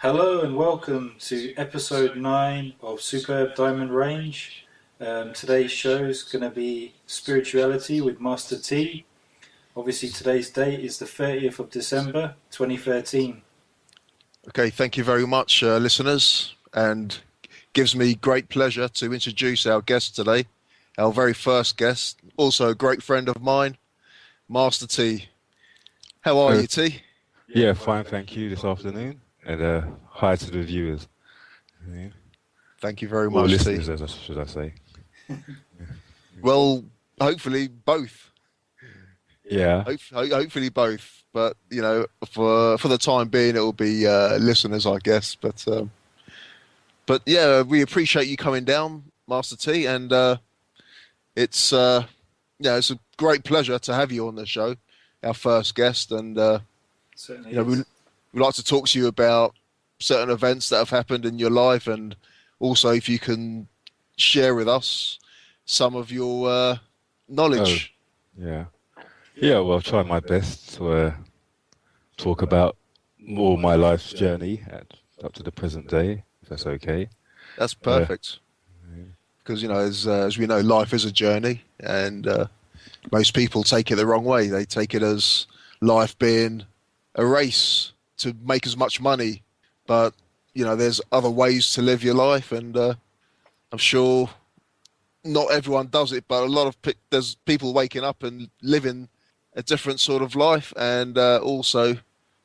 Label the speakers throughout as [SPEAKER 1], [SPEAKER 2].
[SPEAKER 1] Hello and welcome to episode 9 of Superb Diamond Range. Today's show is going to be spirituality with Master T. Obviously, today's date is the 30th of December 2013.
[SPEAKER 2] Okay, thank you very much, listeners, and gives me great pleasure to introduce our guest today, our very first guest, also a great friend of mine, Master T. How are
[SPEAKER 3] Uh,
[SPEAKER 2] you, T?
[SPEAKER 3] yeah, fine, thank you this afternoon. And hi to the viewers. Yeah.
[SPEAKER 2] Thank you very
[SPEAKER 3] Or
[SPEAKER 2] much, T.
[SPEAKER 3] listeners, should I say.
[SPEAKER 2] Well, hopefully both.
[SPEAKER 3] Yeah.
[SPEAKER 2] Hopefully both. But for the time being, it will be listeners, I guess. But yeah, we appreciate you coming down, Master T, and it's a great pleasure to have you on the show, our first guest, and
[SPEAKER 1] Certainly
[SPEAKER 2] you know,
[SPEAKER 1] is.
[SPEAKER 2] we'd like to talk to you about certain events that have happened in your life, and also if you can share with us some of your
[SPEAKER 3] Oh,
[SPEAKER 2] knowledge.
[SPEAKER 3] yeah. Yeah, well, I'll try my best to talk about more my life's journey up to the present day, if that's okay.
[SPEAKER 2] That's
[SPEAKER 3] Uh,
[SPEAKER 2] perfect, because as we know, life is a journey, and most people take it the wrong way. They take it as life being a race to make as much money, but there's other ways to live your life, and I'm sure not everyone does it, but there's people waking up and living a different sort of life, and also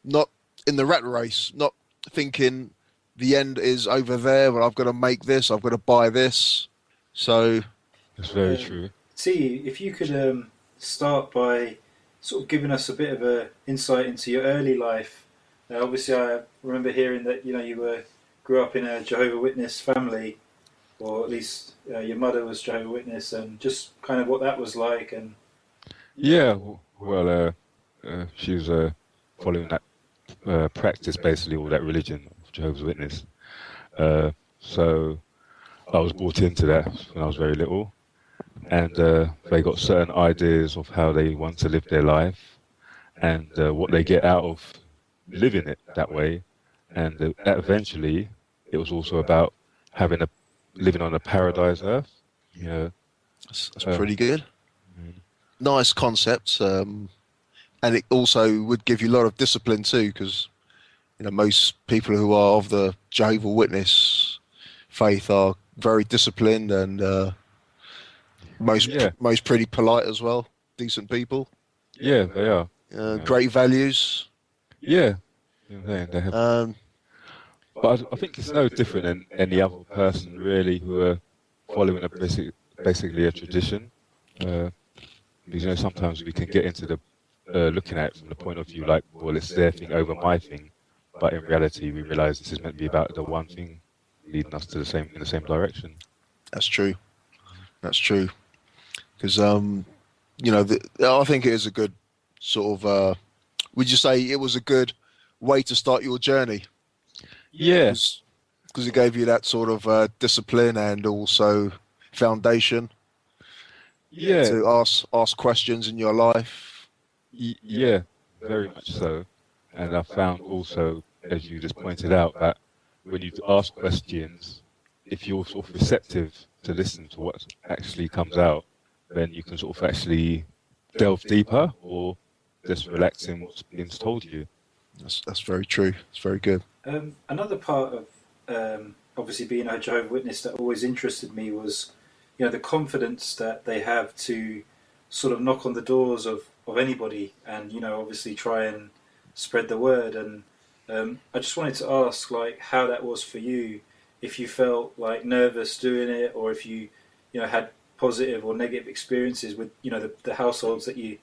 [SPEAKER 2] not in the rat race, not thinking the end is over there, but I've got to make this, I've got to buy this. So
[SPEAKER 3] that's very
[SPEAKER 1] Um,
[SPEAKER 3] true.
[SPEAKER 1] T, if you could start by sort of giving us a bit of a insight into your early life. Obviously, I remember hearing that you grew up in a Jehovah Witness family, or at least your mother was Jehovah Witness, and just kind of what that was like. And
[SPEAKER 3] Yeah, well, she was following that practice, basically, or that religion of Jehovah's Witness. Uh, so I was brought into that when I was very little, and they got certain ideas of how they want to live their life and what they get out of living it that way, and that eventually it was also about having a living on a paradise earth. You know,
[SPEAKER 2] that's
[SPEAKER 3] uh,
[SPEAKER 2] pretty good.
[SPEAKER 3] mm,
[SPEAKER 2] Nice concept, and it also would give you a lot of discipline too, because most people who are of the Jehovah Witness faith are very disciplined, and
[SPEAKER 3] yeah,
[SPEAKER 2] most pretty polite as well, decent people,
[SPEAKER 3] yeah, they are. You know,
[SPEAKER 2] great values.
[SPEAKER 3] yeah, you know what I'm saying? They have.
[SPEAKER 2] Um,
[SPEAKER 3] But I think it's no different than any other person really who are following basically a tradition. Uh, because sometimes we can get into the looking at it from the point of view like, well, it's their thing over my thing, but in reality, we realize this is meant to be about the one thing leading us to the same in the same direction.
[SPEAKER 2] that's true. That's true. Because I think it is a good sort of. Would you say it was a good way to start your journey?
[SPEAKER 3] Yeah,
[SPEAKER 2] Because it gave you that sort of discipline and also foundation
[SPEAKER 3] yeah,
[SPEAKER 2] to ask questions in your life.
[SPEAKER 3] yeah, very much so. And I found also, as you just pointed out, that when you ask questions, if you're sort of receptive to listen to what actually comes out, then you can sort of actually delve deeper or just relax in what's being told to you.
[SPEAKER 2] That's very true. It's very good.
[SPEAKER 1] another part of obviously being a Jehovah Witness that always interested me was, the confidence that they have to sort of knock on the doors of anybody, and obviously try and spread the word. And I just wanted to ask, like, how that was for you, if you felt like nervous doing it, or if you had positive or negative experiences with the households that you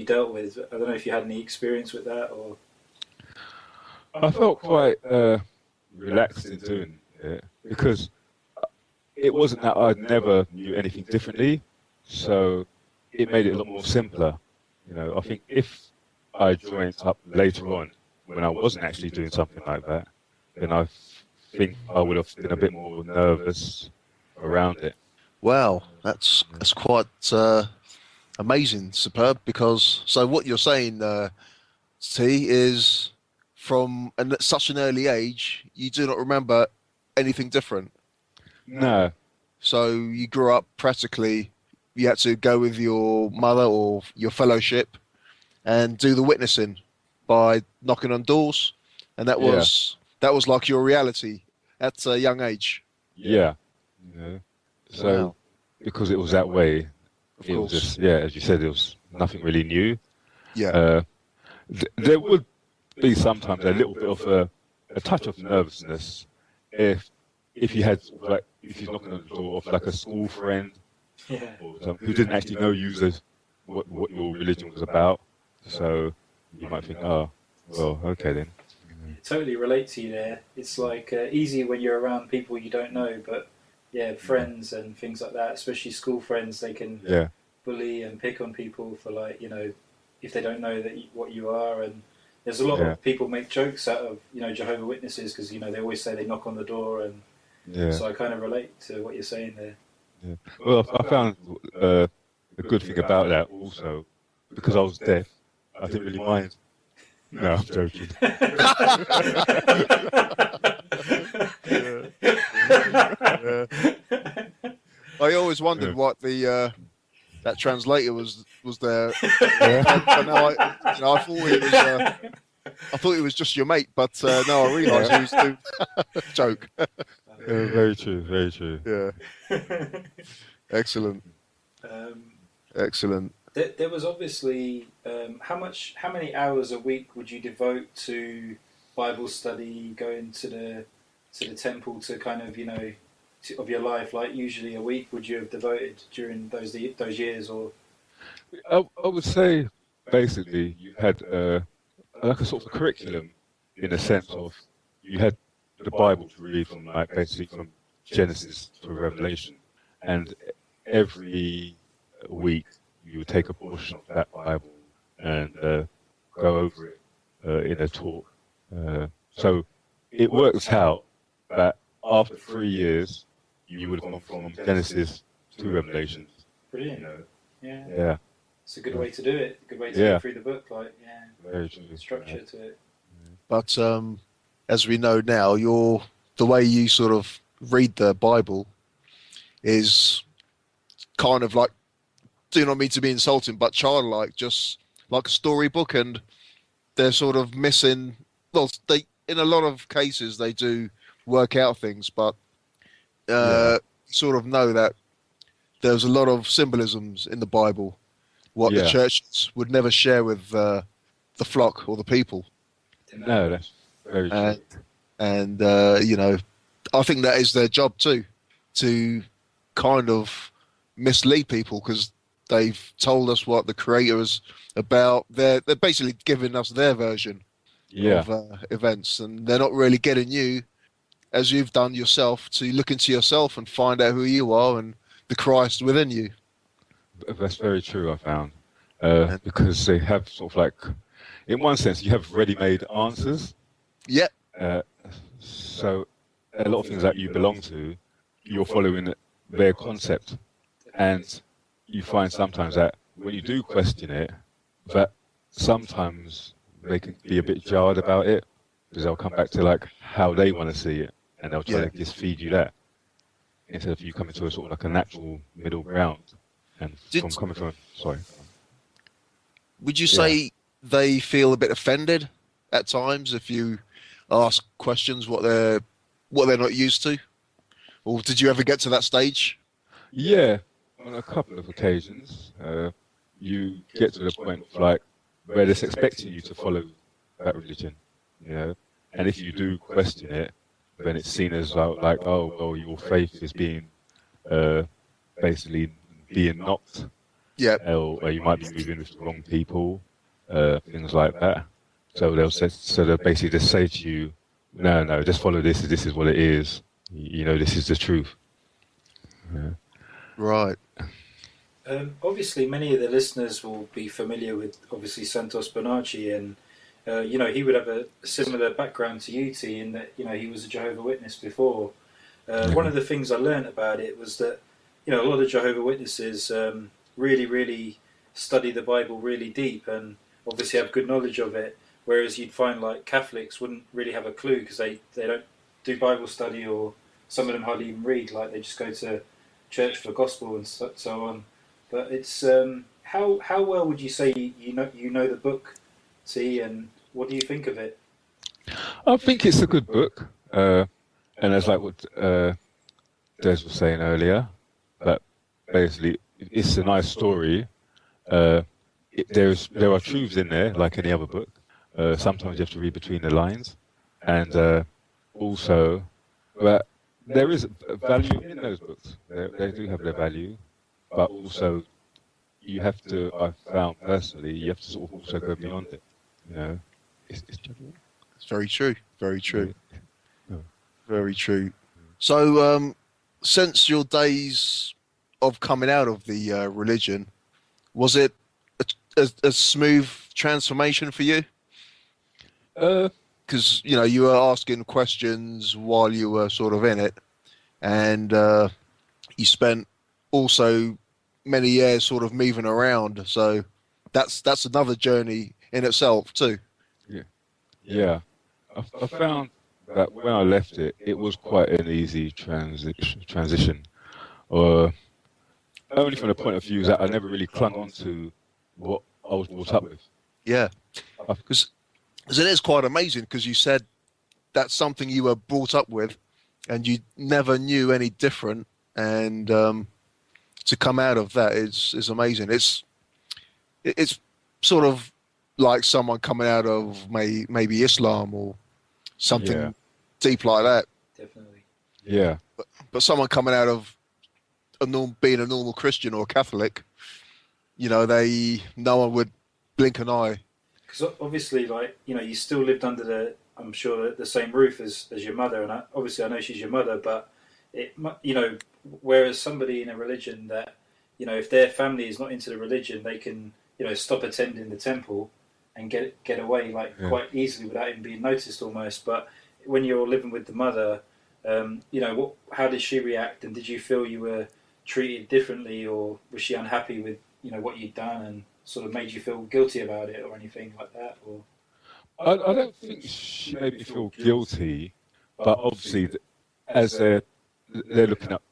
[SPEAKER 1] dealt with. I don't know if you had any experience with that or.
[SPEAKER 3] I felt quite relaxed in doing it because it wasn't that I never knew anything differently, so it made it a lot more simpler. I think if I joined up later on when I wasn't actually doing something like that, then think I would have been a bit more nervous around it.
[SPEAKER 2] Wow, that's quite amazing, superb. Because so what you're saying, T, is from such an early age, you do not remember anything different.
[SPEAKER 3] No.
[SPEAKER 2] So you grew up practically, you had to go with your mother or your fellowship and do the witnessing by knocking on doors, and that
[SPEAKER 3] Yeah.
[SPEAKER 2] was like your reality at a young age.
[SPEAKER 3] Yeah. You know. So
[SPEAKER 2] Wow.
[SPEAKER 3] because it was that way,
[SPEAKER 2] Of
[SPEAKER 3] it was
[SPEAKER 2] course.
[SPEAKER 3] just, yeah, as you said, it was nothing really new.
[SPEAKER 2] Yeah.
[SPEAKER 3] There would be sometimes a little bit of a touch of nervousness if you had sort of like if you're knocking on the door of like a school friend
[SPEAKER 1] Yeah.
[SPEAKER 3] or something who didn't actually know you as what your religion was about. So you might think, oh, well, okay then.
[SPEAKER 1] Totally relate to you there. It's like easy when you're around people you don't know, but yeah, friends and things like that, especially school friends, they can
[SPEAKER 3] Yeah,
[SPEAKER 1] bully and pick on people for if they don't know what you are. And there's a lot
[SPEAKER 3] Yeah.
[SPEAKER 1] of people make jokes out of Jehovah Witnesses because they always say they knock on the door, and
[SPEAKER 3] yeah.
[SPEAKER 1] so I kind of relate to what you're saying there.
[SPEAKER 3] Well, I found a good thing about that also because I was deaf. I didn't really mind. No, I'm joking.
[SPEAKER 2] I always wondered what the that translator was there.
[SPEAKER 3] Yeah.
[SPEAKER 2] I thought he was just your mate, but no, I realised he was doing joke.
[SPEAKER 3] Very true, very true.
[SPEAKER 2] Yeah, excellent,
[SPEAKER 1] um,
[SPEAKER 2] excellent.
[SPEAKER 1] there was obviously how many hours a week would you devote to Bible study, going to the temple to kind of of your life? Like usually a week, would you have devoted during those years, or?
[SPEAKER 3] I would say basically you had like a sort of curriculum in a sense of you had the Bible to read from like basically from Genesis to Revelation, and every week you would take a portion of that Bible and go over it in a talk. So it works out that after 3 years you would have gone from Genesis to Revelation.
[SPEAKER 1] Brilliant.
[SPEAKER 3] You know,
[SPEAKER 1] Yeah.
[SPEAKER 3] yeah,
[SPEAKER 1] It's a good way to do it. Good way to
[SPEAKER 3] Yeah.
[SPEAKER 1] get through the book.
[SPEAKER 3] very true.
[SPEAKER 1] Structure to it.
[SPEAKER 2] But as we know now, the way you sort of read the Bible is kind of like, do not mean to be insulting, but childlike, just like a storybook, and they're sort of missing. Well, they in a lot of cases they do work out things, but sort of know that there's a lot of symbolisms in the Bible, what the
[SPEAKER 3] Yeah.
[SPEAKER 2] churches would never share with the flock or the people.
[SPEAKER 3] No, that's very true.
[SPEAKER 2] And I think that is their job too, to kind of mislead people, because they've told us what the Creator is about. They're basically giving us their version
[SPEAKER 3] Yeah,
[SPEAKER 2] of events, and they're not really getting you, as you've done yourself, to look into yourself and find out who you are and the Christ within you.
[SPEAKER 3] that's very true. I found because they have sort of like, in one sense, you have ready-made answers.
[SPEAKER 2] Yeah,
[SPEAKER 3] So a lot of things that you belong to, you're following their concept, and you find sometimes that when you do question it, that sometimes they can be a bit jarred about it because they'll come back to like how they want to see it, and they'll try
[SPEAKER 2] Yeah.
[SPEAKER 3] to just feed you that instead of you coming to a sort of like a natural middle ground. And
[SPEAKER 2] Did-
[SPEAKER 3] coming from, sorry,
[SPEAKER 2] would you say they feel a bit offended at times if you ask questions what they're not used to? Or did you ever get to that stage?
[SPEAKER 3] yeah, on a couple of occasions, you get to the point of like where they're expecting you to follow that religion, and if you do question it, then it's seen as like, oh, well, your faith is being basically being knocked,
[SPEAKER 2] Yeah,
[SPEAKER 3] or you might be moving with the wrong people, things like that. So they'll basically just say to you, no, just follow this. This is what it is. This is the truth. Yeah.
[SPEAKER 2] right.
[SPEAKER 1] Obviously, many of the listeners will be familiar with obviously Santos Bonacci, and he would have a similar background to you, T, in that he was a Jehovah Witness before. One of the things I learned about it was that a lot of Jehovah Witnesses really, really study the Bible really deep and obviously have good knowledge of it. whereas you'd find like Catholics wouldn't really have a clue because they don't do Bible study, or some of them hardly even read. Like they just go to church for the gospel and so on. But it's how well would you say you know the book, T, and what do you think of it?
[SPEAKER 3] I think it's a good book, and as like what Des was saying earlier, that basically it's a nice story. There are truths in there, like any other book. Sometimes you have to read between the lines, and also, but there is value in those books. They do have their value, but also you have to. I've found personally, you have to sort of also go beyond it. You know,
[SPEAKER 2] It's very true. Very true.
[SPEAKER 3] Yeah.
[SPEAKER 2] Very true. So, since your days of coming out of the religion, was it a smooth transformation for you? Because you were asking questions while you were sort of in it, and you spent also many years sort of moving around. So that's another journey in itself too.
[SPEAKER 3] Yeah. I found that when I left it, it was quite an easy transition. Or only from the point of view that I never really clung on to what I was brought up with.
[SPEAKER 2] Yeah, because it is quite amazing. Because you said that's something you were brought up with, and you never knew any different. And to come out of that is amazing. It's sort of like someone coming out of maybe Islam or something deep like that.
[SPEAKER 1] Definitely.
[SPEAKER 3] Yeah.
[SPEAKER 2] But someone coming out of being a normal Christian or Catholic, no one would blink an eye.
[SPEAKER 1] Because obviously, like you still lived under I'm sure the same roof as your mother, and obviously I know she's your mother, but whereas somebody in a religion that if their family is not into the religion, they can stop attending the temple and get away quite easily without even being noticed almost. But when you're living with the mother, how did she react, and did you feel you were treated differently, or was she unhappy with what you'd done and sort of made you feel guilty about it or anything like that? Or
[SPEAKER 3] I don't think she made me feel guilty, but obviously as they're looking up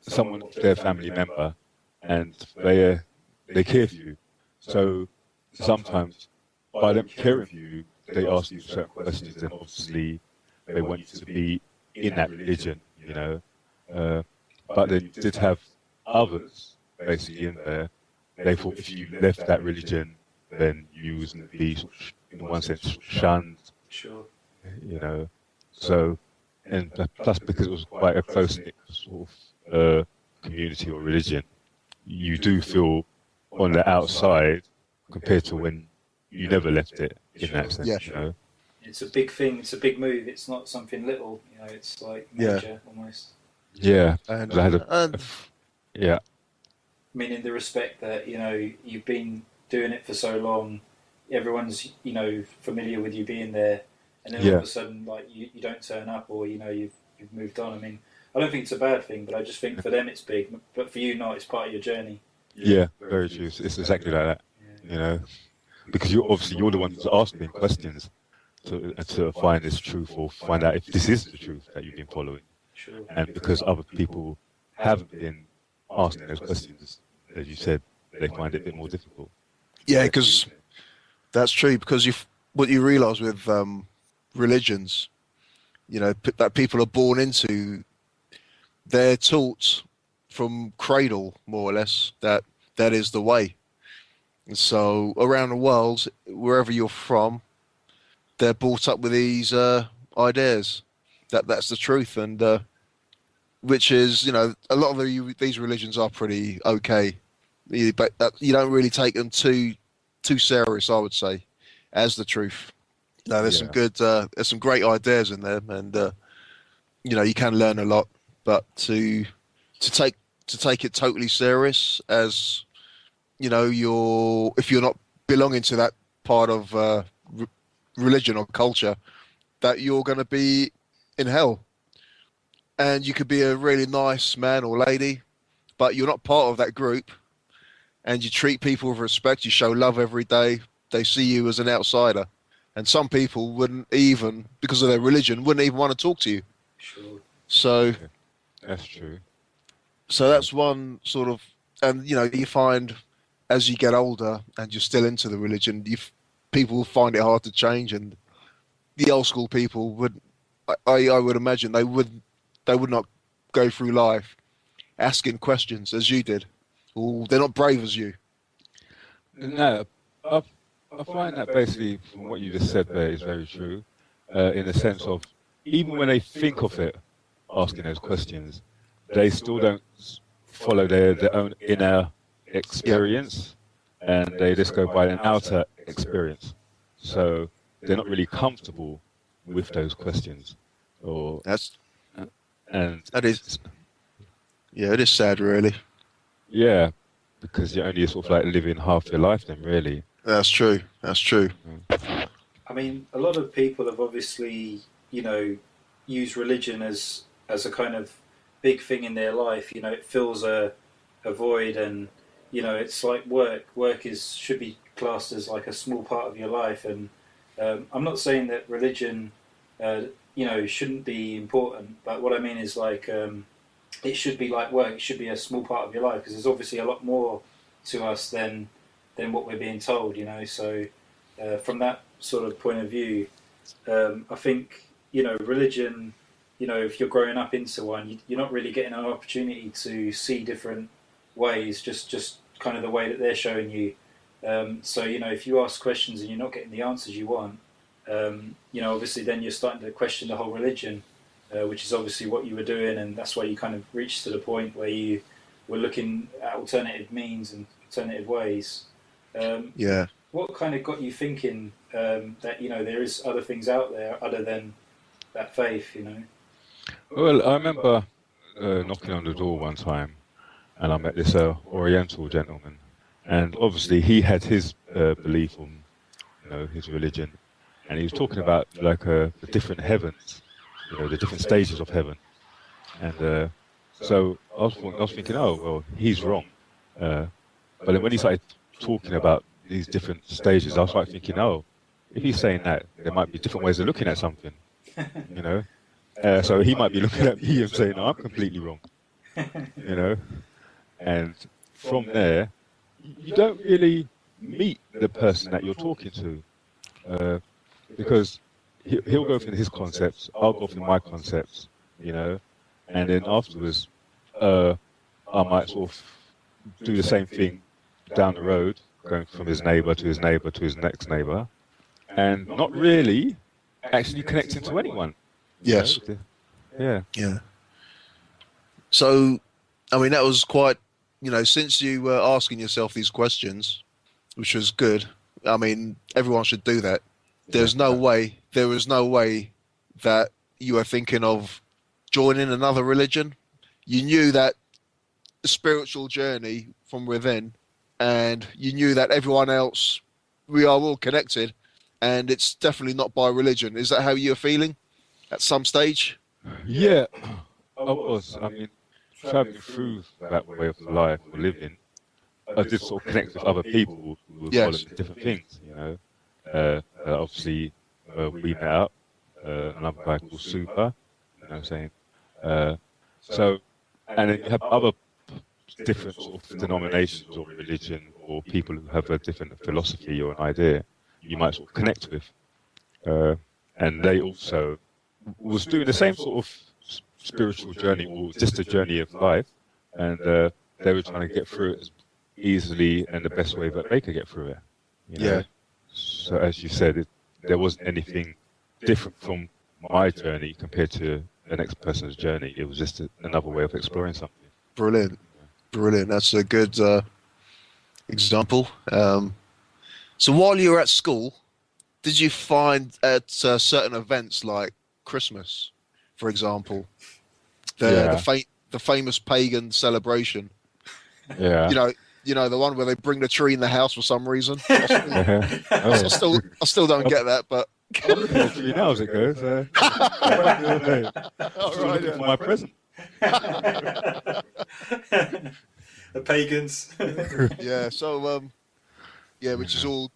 [SPEAKER 3] someone, their family member, and they care for you. So sometimes by them caring for you, they ask you certain questions, and obviously they want you to be in that religion, but then you did have others basically in there. They thought if you left that religion, then you was going to be, in one sense, shunned.
[SPEAKER 1] Sure.
[SPEAKER 3] So, and plus because it was quite a close-knit sort of community or religion, you do feel on the outside compared to when you never left it in that sense.
[SPEAKER 2] Yeah.
[SPEAKER 1] It's a big thing. It's a big move. It's not something little. It's like major almost.
[SPEAKER 3] Yeah.
[SPEAKER 2] And
[SPEAKER 3] I had yeah.
[SPEAKER 1] I mean, in the respect that you've been doing it for so long, everyone's familiar with you being there, and then all of a sudden, like you don't turn up, or you've moved on. I mean, I don't think it's a bad thing, but I just think for them it's big, but for you not. It's part of your journey.
[SPEAKER 3] Yeah, very true. It's exactly like that.
[SPEAKER 1] Yeah.
[SPEAKER 3] Because you're the one who's asking questions to find this truth, or find out if this is the truth that you've been following.
[SPEAKER 1] Sure.
[SPEAKER 3] And because other people haven't been asking those questions, as you said, they find it a bit more difficult.
[SPEAKER 2] Yeah, because that's true. Because what you realise with religions, that people are born into, they're taught from cradle, more or less, that is the way. And so around the world, wherever you're from, they're brought up with these ideas. That's the truth, and which is, a lot of these religions are pretty okay, but you don't really take them too serious, I would say, as the truth. There's some good, there's some great ideas in there, and you can learn a lot. But to take it totally serious, as if you're not belonging to that part of religion or culture, that you're going to be in hell. And you could be a really nice man or lady, but you're not part of that group, and you treat people with respect, you show love every day, they see you as an outsider, and some people wouldn't even, because of their religion, wouldn't even want to talk to you.
[SPEAKER 1] Sure.
[SPEAKER 2] So,
[SPEAKER 3] That's true.
[SPEAKER 2] so that's one sort of, and you find as you get older and you're still into the religion, people find it hard to change, and the old school people would, I would imagine they would not go through life asking questions as you did, or they're not brave as you.
[SPEAKER 3] No, I find that basically from what you just said there is very true, in the sense of even when they think of it, asking those questions, they still don't follow their own inner experience, and they just go by an outer experience. So they're not really comfortable with those questions, or and
[SPEAKER 2] That is, yeah, it is sad, really.
[SPEAKER 3] yeah, because you're only sort of like living half your life then, really.
[SPEAKER 2] That's true. That's true.
[SPEAKER 1] I mean, a lot of people have obviously, used religion as a kind of big thing in their life. It fills a void, and it's like work. Work should be classed as like a small part of your life. And I'm not saying that religion, shouldn't be important, but what I mean is like it should be like work. It should be a small part of your life, because there's obviously a lot more to us than what we're being told. So from that sort of point of view, I think religion. If you're growing up into one, you're not really getting an opportunity to see different ways, just kind of the way that they're showing you. So if you ask questions and you're not getting the answers you want, obviously then you're starting to question the whole religion, which is obviously what you were doing, and that's why you kind of reached to the point where you were looking at alternative means and alternative ways.
[SPEAKER 2] Yeah.
[SPEAKER 1] What kind of got you thinking that there is other things out there other than that faith?
[SPEAKER 3] Well, I remember knocking on the door one time, and I met this Oriental gentleman, and obviously he had his belief on, his religion, and he was talking about like the different heavens, the different stages of heaven, and so I was thinking, oh well, he's wrong, but then when he started talking about these different stages, I was like thinking, oh, if he's saying that, there might be different ways of looking at something, so he might be looking at me and saying, no, I'm completely wrong, and from there, you don't really meet the person that you're talking to, because he'll go through his concepts, I'll go through my concepts, and then afterwards, I might sort of do the same thing down the road, going from his neighbour to his neighbour to his next neighbour, and not really actually connecting to anyone.
[SPEAKER 2] Yes.
[SPEAKER 3] Yeah.
[SPEAKER 2] Yeah. So, I mean, that was quite, since you were asking yourself these questions, which was good. I mean, everyone should do that. There was no way that you were thinking of joining another religion. You knew that the spiritual journey from within, and you knew that everyone else, we are all connected, and it's definitely not by religion. Is that how you're feeling at some stage?
[SPEAKER 3] Yeah, I was. I mean, traveling through that way of life or living, I did sort of connect with other people who were following different things, obviously, we met up, another guy called Super, you know what I'm saying? So, and then you have other different sort of denominations or religion or people who have a different philosophy or an idea you might sort of connect with. And they also was doing the same sort of spiritual journey or just a journey of life, and they were trying to get through it as easily and the best way that they could get through it.
[SPEAKER 2] Yeah.
[SPEAKER 3] So as you said, there wasn't anything different from my journey compared to the next person's journey. It was just another way of exploring something.
[SPEAKER 2] Brilliant. That's a good example. So while you were at school, did you find at certain events like Christmas, for example, the famous pagan celebration?
[SPEAKER 3] Yeah.
[SPEAKER 2] The one where they bring the tree in the house for some reason. I still don't get that, but
[SPEAKER 3] I'm looking at the tree now as it goes. Looking for my present.
[SPEAKER 1] The pagans.
[SPEAKER 2] Yeah. So which is all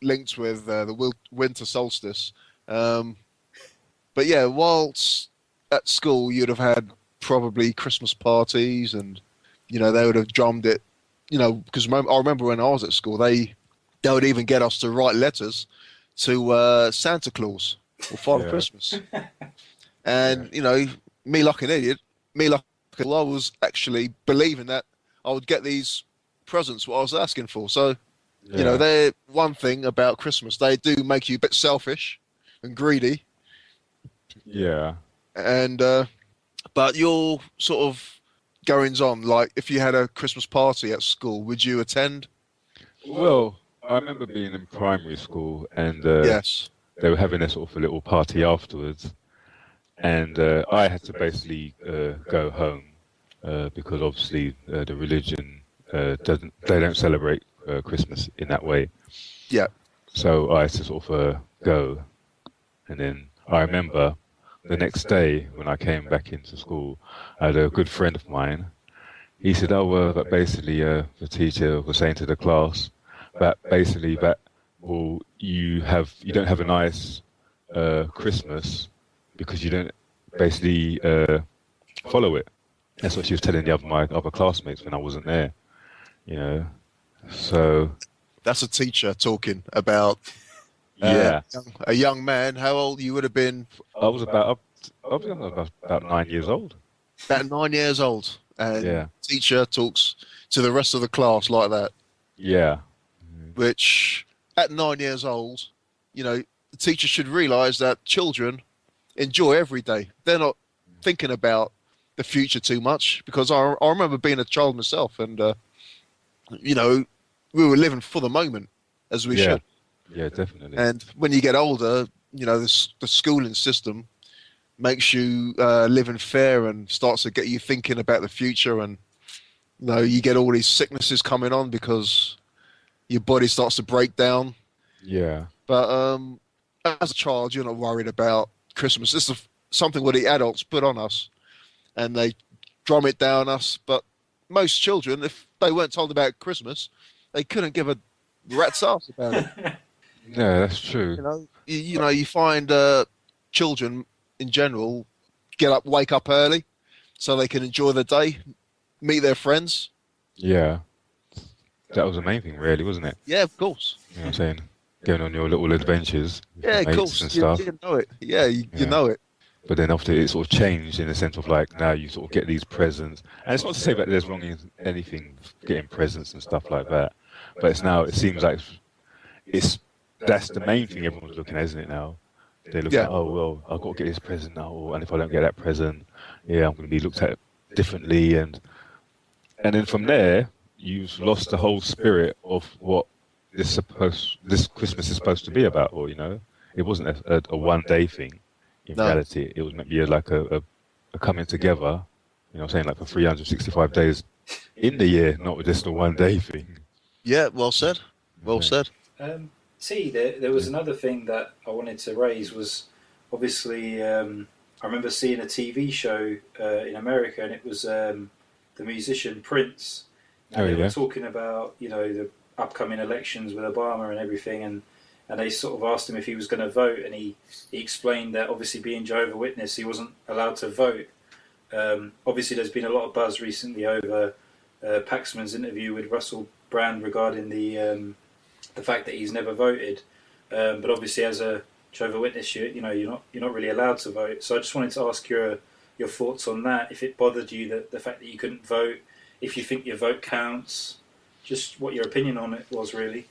[SPEAKER 2] linked with the winter solstice. But yeah, whilst at school, you'd have had probably Christmas parties, and they would have drummed it. Because I remember when I was at school, they would even get us to write letters to Santa Claus or Father
[SPEAKER 3] Yeah.
[SPEAKER 2] Christmas. And me like an idiot, I was actually believing that I would get these presents what I was asking for. So
[SPEAKER 3] Yeah.
[SPEAKER 2] they're one thing about Christmas. They do make you a bit selfish and greedy,
[SPEAKER 3] Yeah.
[SPEAKER 2] and but your sort of goings on, like if you had a Christmas party at school, would you attend?
[SPEAKER 3] Well, I remember being in primary school, and
[SPEAKER 2] Yes.
[SPEAKER 3] they were having a sort of a little party afterwards, and I had to basically go home because obviously the religion they don't celebrate Christmas in that way.
[SPEAKER 2] Yeah.
[SPEAKER 3] So I had to sort of go, and then I remember the next day when I came back into school, I had a good friend of mine. He said, "Oh, well, that basically the teacher was saying to the class that basically that well you don't have a nice Christmas because you don't basically follow it." That's what she was telling my other classmates when I wasn't there. So
[SPEAKER 2] That's a teacher talking about
[SPEAKER 3] yeah,
[SPEAKER 2] a young man. How old you would have been?
[SPEAKER 3] I was about 9 years old.
[SPEAKER 2] About 9 years old. And
[SPEAKER 3] Yeah.
[SPEAKER 2] teacher talks to the rest of the class like that,
[SPEAKER 3] Yeah,
[SPEAKER 2] which at 9 years old, the teacher should realise that children enjoy every day. They're not thinking about the future too much, because I remember being a child myself, and we were living for the moment as we
[SPEAKER 3] yeah,
[SPEAKER 2] should.
[SPEAKER 3] yeah, definitely.
[SPEAKER 2] And when you get older, the schooling system makes you live in fear and starts to get you thinking about the future, and you get all these sicknesses coming on because your body starts to break down.
[SPEAKER 3] Yeah,
[SPEAKER 2] But as a child, you're not worried about Christmas. This is something where the adults put on us, and they drum it down us. But most children, if they weren't told about Christmas, they couldn't give a rat's ass about it.
[SPEAKER 3] yeah, that's true.
[SPEAKER 2] You find children in general wake up early so they can enjoy the day, meet their friends.
[SPEAKER 3] Yeah, that was the main thing, really, wasn't it?
[SPEAKER 2] Yeah, of course.
[SPEAKER 3] You know what I'm saying? Going on your little adventures with
[SPEAKER 2] Yeah,
[SPEAKER 3] your
[SPEAKER 2] of
[SPEAKER 3] mates
[SPEAKER 2] course.
[SPEAKER 3] and
[SPEAKER 2] You,
[SPEAKER 3] stuff.
[SPEAKER 2] you know it. Yeah, you
[SPEAKER 3] Yeah.
[SPEAKER 2] know it.
[SPEAKER 3] But then after it sort of changed in the sense of like now you sort of get these presents, and it's not to say that there's wrong in anything getting presents and stuff like that, but it seems like that's the main thing everyone's looking at, isn't it now? They look
[SPEAKER 2] Yeah.
[SPEAKER 3] at, oh well, I've got to get this present now, and if I don't get that present, yeah, I'm going to be looked at differently, and then from there you've lost the whole spirit of what this Christmas is supposed to be about, or it wasn't a one day thing. In
[SPEAKER 2] No.
[SPEAKER 3] reality, it was meant to be like a coming together, I'm saying, like for 365 days in the year, not just a one day thing.
[SPEAKER 2] Yeah, well said. Well
[SPEAKER 3] Okay.
[SPEAKER 2] said.
[SPEAKER 1] There was another thing that I wanted to raise was obviously I remember seeing a TV show in America, and it was the musician Prince. And
[SPEAKER 3] Oh,
[SPEAKER 1] they were
[SPEAKER 3] yeah.
[SPEAKER 1] talking about the upcoming elections with Obama and everything, and they sort of asked him if he was going to vote, and he explained that obviously being Jehovah's Witness, he wasn't allowed to vote. Obviously, there's been a lot of buzz recently over Paxman's interview with Russell Brand regarding the fact that he's never voted. But obviously, as a Jehovah's Witness, you're not really allowed to vote. So I just wanted to ask your thoughts on that. If it bothered you the fact that you couldn't vote, if you think your vote counts, just what your opinion on it was really.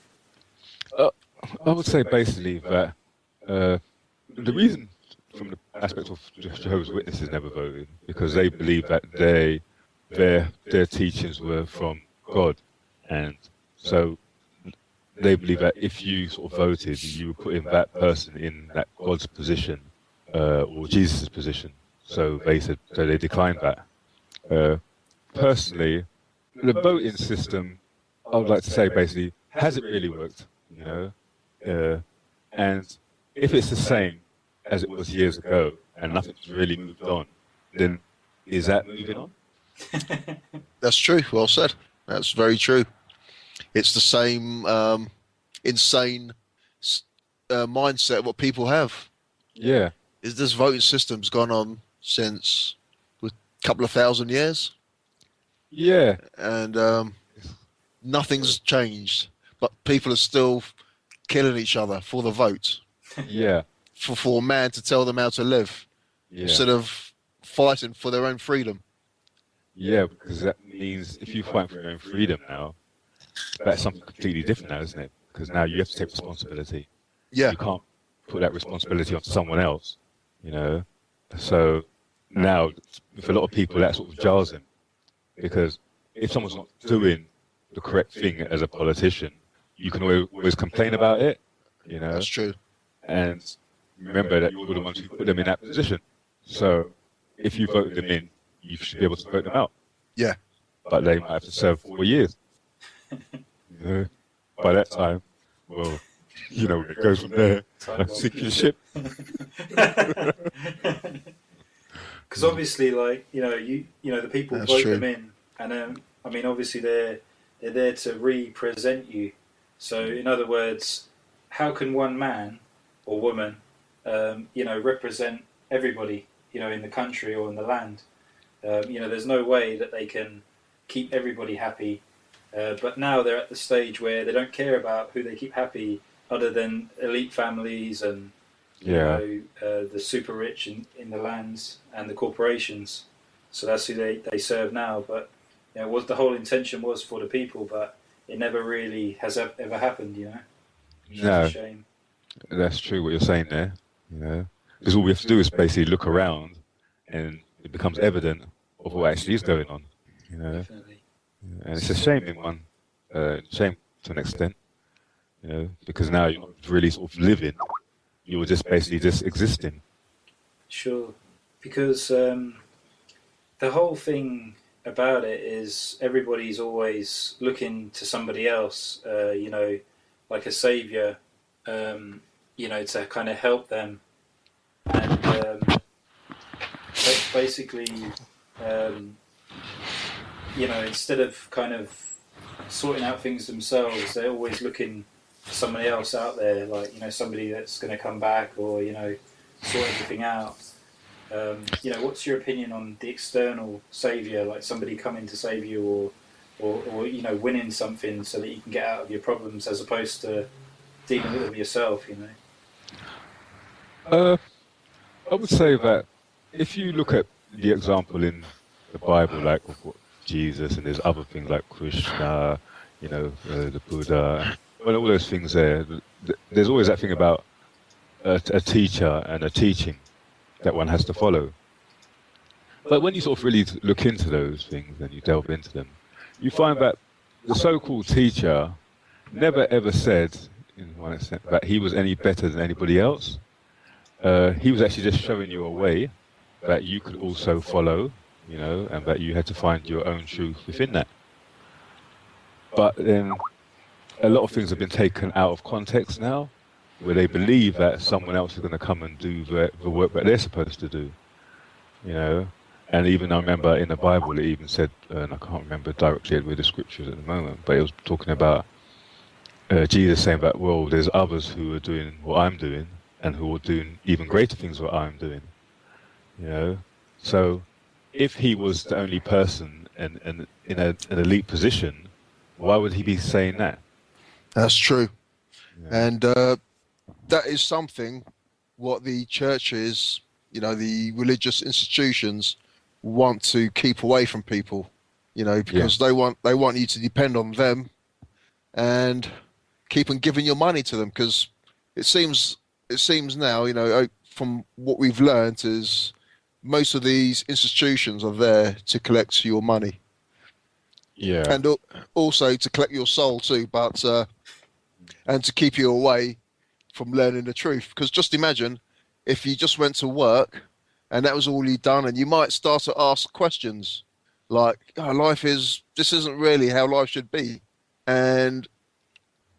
[SPEAKER 3] I would say basically that the reason, from the aspect of Jehovah's Witnesses, never voted because they believe that their teachings were from God, and so they believe that if you sort of voted, you were putting that person in that God's position or Jesus' position. So they declined that. Personally, the voting system, I would like to say basically, has it really worked? And if it's the same as it was years ago and nothing's really moved on, then is that moving on?
[SPEAKER 2] That's true. Well said. That's very true. It's the same. insane mindset what people have.
[SPEAKER 3] Yeah,
[SPEAKER 2] Is this voting system's gone on since a couple of thousand years,
[SPEAKER 3] yeah,
[SPEAKER 2] and nothing's changed, but people are still killing each other for the vote,
[SPEAKER 3] yeah,
[SPEAKER 2] for a man to tell them how to live,
[SPEAKER 3] yeah,
[SPEAKER 2] instead of fighting for their own freedom.
[SPEAKER 3] yeah. Because that means if you fight for your own freedom now, that's something completely different now, isn't it? Because now you have to take responsibility.
[SPEAKER 2] Yeah,
[SPEAKER 3] You can't put that responsibility on someone else, you know. So now, for a lot of people, that sort of jars them, because if someone's not doing the correct thing as a politician, you can always complain about it, you know.
[SPEAKER 2] that's true.
[SPEAKER 3] And remember that you're the ones who put them in that position. So if you voted them in, you should be able to vote them out.
[SPEAKER 2] Yeah,
[SPEAKER 3] But they might have to serve 4 years. You know? By that time, well, you know, it goes from there. Like sink your ship.
[SPEAKER 1] Because obviously, like you know, the people
[SPEAKER 2] That's
[SPEAKER 1] vote
[SPEAKER 2] true.
[SPEAKER 1] them in, and I mean, obviously they're there to represent you. So, in other words, how can one man or woman, represent everybody, in the country or in the land? There's no way that they can keep everybody happy. But now they're at the stage where they don't care about who they keep happy, other than elite families and the super rich in the lands and the corporations. So that's who they serve now. But what the whole intention was for the people, but it never really has ever happened. Which is a shame.
[SPEAKER 3] That's true what you're saying there. You know, because all we have to do is basically look around, and it becomes evident of what actually is going on. You know,
[SPEAKER 1] Definitely.
[SPEAKER 3] and it's a shame in one, shame to an extent. You know, because now you're not really sort of living; you were just basically just existing.
[SPEAKER 1] Sure, because the whole thing about it is everybody's always looking to somebody else, like a savior, to kind of help them, and basically, instead of kind of sorting out things themselves, they're always looking for somebody else out there, like somebody that's going to come back or sort everything out. What's your opinion on the external savior, like somebody coming to save you, or winning something so that you can get out of your problems, as opposed to dealing with them yourself?
[SPEAKER 3] I would say that if you look at the example in the Bible, like of what Jesus, and there's other things like Krishna, the Buddha, well, all those things there. There's always that thing about a teacher and a teaching that one has to follow. But when you sort of really look into those things and you delve into them, you find that the so-called teacher never ever said, in one extent, that he was any better than anybody else. He was actually just showing you a way that you could also follow, and that you had to find your own truth within that. But then a lot of things have been taken out of context now, where they believe that someone else is going to come and do the work that they're supposed to do, And even I remember in the Bible it even said, and I can't remember directly with the scriptures at the moment, but it was talking about Jesus saying that, well, there's others who are doing what I'm doing, and who are doing even greater things what I'm doing, So if he was the only person and in an elite position, why would he be saying that?
[SPEAKER 2] That's true.
[SPEAKER 3] Yeah.
[SPEAKER 2] And that is something what the churches, the religious institutions want to keep away from people, because they want you to depend on them and keep on giving your money to them, because it seems now, from what we've learned, is most of these institutions are there to collect your money.
[SPEAKER 3] Yeah.
[SPEAKER 2] And also to collect your soul too, but and to keep you away from learning the truth. Because just imagine if you just went to work and that was all you'd done, and you might start to ask questions like, this isn't really how life should be. And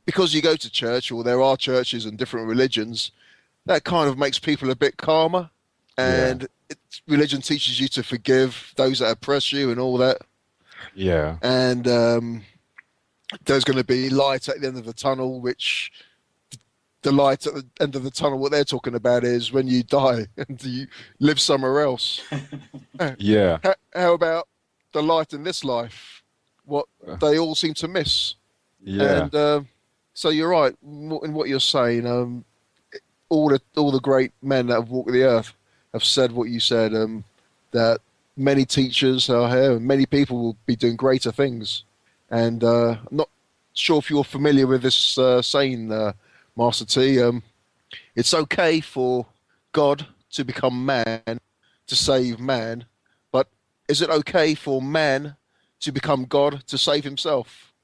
[SPEAKER 2] because you go to church, or there are churches and different religions, that kind of makes people a bit calmer. And religion teaches you to forgive those that oppress you and all that.
[SPEAKER 3] Yeah.
[SPEAKER 2] And there's going to be light at the end of the tunnel, which the light at the end of the tunnel, what they're talking about is when you die and you live somewhere else.
[SPEAKER 3] Yeah,
[SPEAKER 2] How about the light in this life? What they all seem to miss.
[SPEAKER 3] yeah,
[SPEAKER 2] And so you're right in what you're saying. All the great men that have walked the earth have said what you said. That many teachers are here, and many people will be doing greater things. And I'm not sure if you're familiar with this saying, Master T. It's okay for God to become man to save man, but is it okay for man to become God to save himself?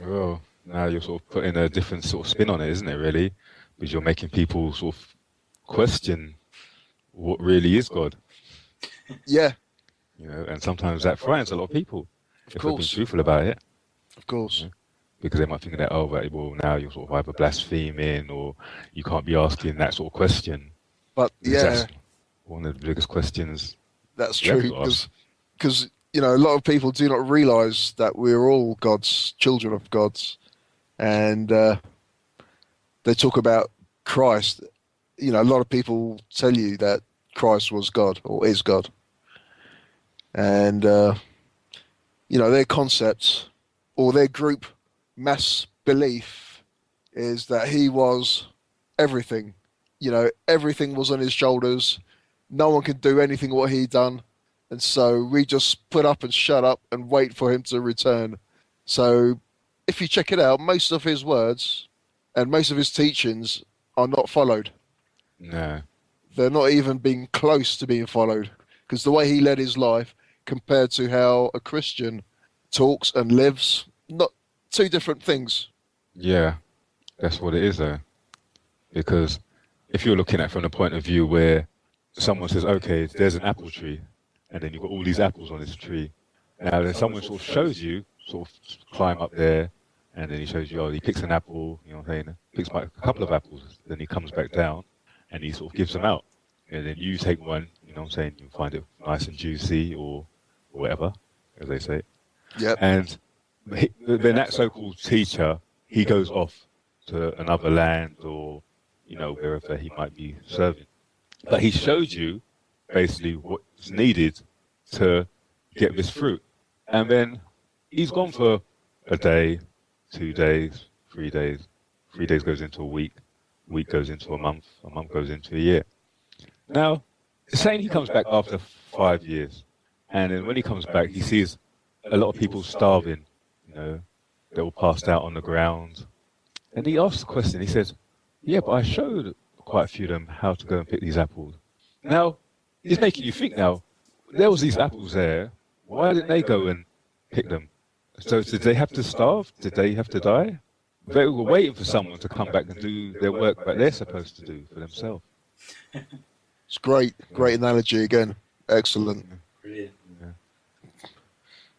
[SPEAKER 3] well, now you're sort of putting a different sort of spin on it, isn't it, really? Because you're making people sort of question what really is God,
[SPEAKER 2] Yeah,
[SPEAKER 3] you know, and sometimes that frightens a lot of people,
[SPEAKER 2] of
[SPEAKER 3] if we're being
[SPEAKER 2] course,
[SPEAKER 3] truthful about it,
[SPEAKER 2] of course.
[SPEAKER 3] Yeah. Because they might think that, oh, well, now you're sort of either blaspheming or you can't be asking that sort of question.
[SPEAKER 2] But
[SPEAKER 3] Because
[SPEAKER 2] yeah,
[SPEAKER 3] that's one of the biggest questions
[SPEAKER 2] that's
[SPEAKER 3] we have
[SPEAKER 2] true
[SPEAKER 3] to ask.
[SPEAKER 2] because a lot of people do not realise that we're all God's children of God's, and they talk about Christ. A lot of people tell you that Christ was God or is God, and their concept or their group mass belief is that he was everything. Everything was on his shoulders. No one could do anything what he done, and so we just put up and shut up and wait for him to return. So, if you check it out, most of his words and most of his teachings are not followed.
[SPEAKER 3] No.
[SPEAKER 2] They're not even being close to being followed, because the way he led his life compared to how a Christian talks and lives, not two different things.
[SPEAKER 3] Yeah, that's what it is, though. Because if you're looking at it from the point of view where someone says, okay, there's an apple tree, and then you've got all these apples on this tree. Now, then someone sort of shows you, sort of climb up there, and then he shows you, oh, he picks an apple, you know what I'm saying? Picks back a couple of apples, then he comes back down, and he sort of gives them out. And then you take one, you know what I'm saying? You find it nice and juicy, or whatever, as they say.
[SPEAKER 2] Yep.
[SPEAKER 3] And then that so-called teacher, he goes off to another land or, wherever he might be serving. But he showed you basically what's needed to get this fruit. And then he's gone for a day, 2 days, 3 days. 3 days goes into a week goes into a month goes into a year. Now, saying he comes back after 5 years, and then when he comes back, he sees a lot of people starving, they're all passed out on the ground. And he asks the question, he says, yeah, but I showed quite a few of them how to go and pick these apples. Now, it's making you think now, there was these apples there, why didn't they go and pick them? So did they have to starve? Did they have to die? They were waiting for someone to come back and do their work that they're supposed to do for themselves.
[SPEAKER 2] It's great analogy again. Excellent.
[SPEAKER 1] Brilliant.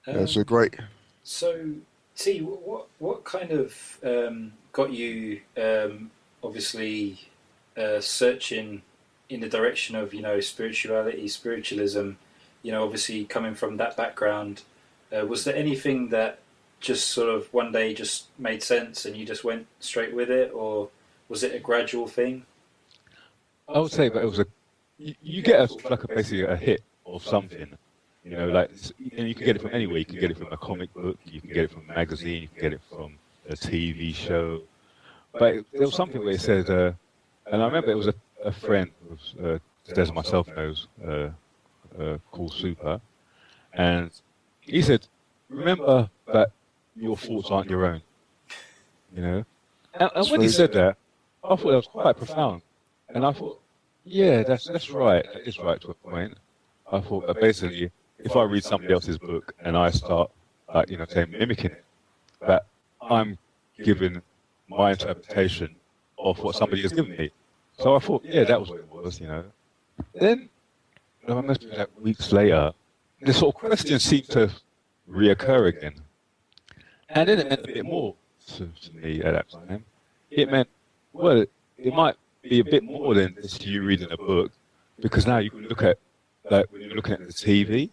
[SPEAKER 2] That's a great.
[SPEAKER 1] So, T, what kind of got you obviously searching in the direction of spirituality, spiritualism? Obviously coming from that background, was there anything that just sort of one day just made sense and you just went straight with it, or was it a gradual thing?
[SPEAKER 3] I would say that it was you get basically a hit of something. And you can get it from anywhere. You can get it from a comic book, you can get it from a magazine, you can get it from a TV show. But there was something where it said, and I remember it was a friend, Des myself knows, called Super, and he said, remember that your thoughts aren't your own. And when he said that, I thought that was quite profound. And I thought, yeah, that's right. That is right to a point. I thought that basically, if I read somebody else's book and I start, mimicking it, that I'm giving my interpretation of what somebody has given me. So I thought, yeah, that was what it was, Then, I must be like weeks later, this sort of question seemed to reoccur again. And then it meant a bit more to me at that time. It meant, well, it might be a bit more than just you reading a book, because now you can look at, like when you're looking at the TV,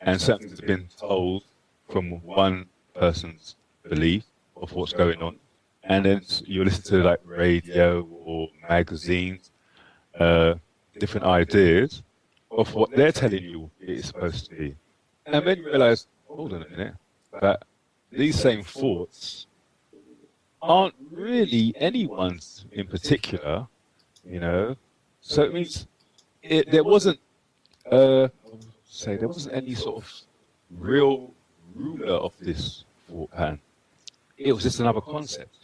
[SPEAKER 3] and something's been told from one person's belief of what's going on, and then you listen to like radio or magazines, different ideas of what they're telling you it's supposed to be, and then you realize, hold on a minute, that these same thoughts aren't really anyone's in particular, you know. So it means there wasn't, there wasn't any sort of real ruler of this thought pattern. It was just another concept.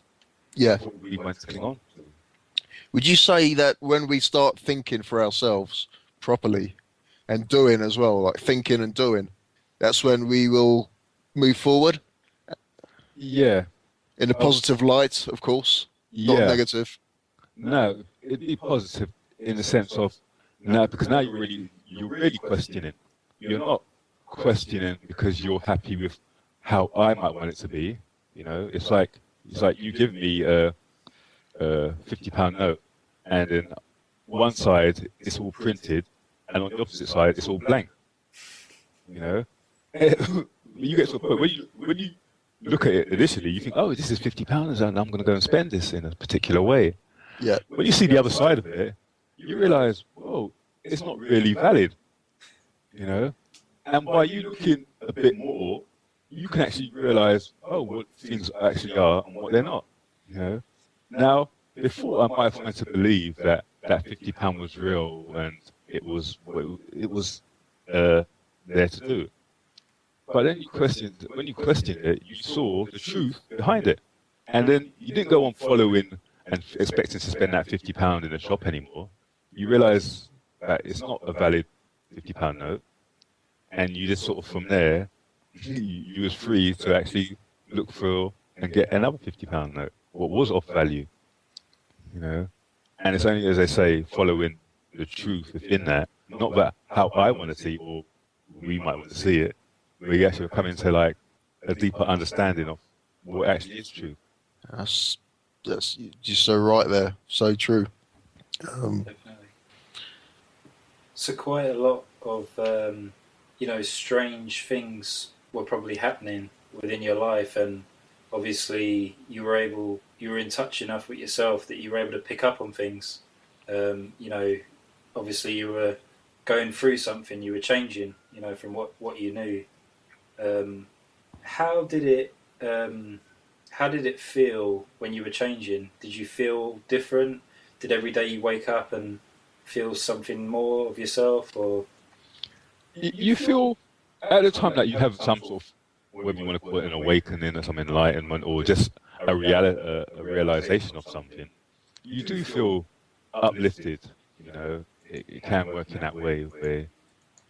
[SPEAKER 2] Yeah.
[SPEAKER 3] That's what we went to cling on to.
[SPEAKER 2] Would you say that when we start thinking for ourselves properly and doing as well, like thinking and doing, that's when we will move forward
[SPEAKER 3] Yeah.
[SPEAKER 2] in a positive light, of course, not
[SPEAKER 3] Yeah.
[SPEAKER 2] negative?
[SPEAKER 3] No, it'd be positive in the sense of now, because now you're really questioning. You're not questioning because you're happy with how I might want it to be. You know, it's like you give me a £50 note, and then one side it's all printed, and on the opposite side it's all blank. You know, you get to a point when you look at it initially, you think, oh, this is £50, and I'm going to go and spend this in a particular way.
[SPEAKER 2] Yeah.
[SPEAKER 3] When you see the other side of it, you realise, whoa, it's not really valid. You know, and by you looking a bit more, you can actually realise, oh, what things actually are and what they're not. You know, now before I might have wanted to believe that £50 was real and it was there to do. But then when you questioned it, you saw the truth behind it. And then you didn't go on following and expecting to spend that £50 in a shop anymore. You realise that it's not a valid £50 note. And you just sort of from there, you was free to actually look for and get another £50 note, what was off value. You know? And it's only, as I say, following the truth within that, not that how I want to see it or we might want to see it, we actually come into like a deeper understanding of what actually is true.
[SPEAKER 2] That's you're so right there. So true.
[SPEAKER 1] Definitely. So quite a lot of strange things were probably happening within your life, and obviously you were in touch enough with yourself that you were able to pick up on things. Obviously you were going through something, you were changing, from what you knew. How did it feel when you were changing? Did you feel different? Did every day you wake up and feel something more of yourself, or
[SPEAKER 3] you feel at the time that you have some sort of, whether you want to call it an awakening or some enlightenment or just a realization of something, you do feel uplifted. It can work in that way where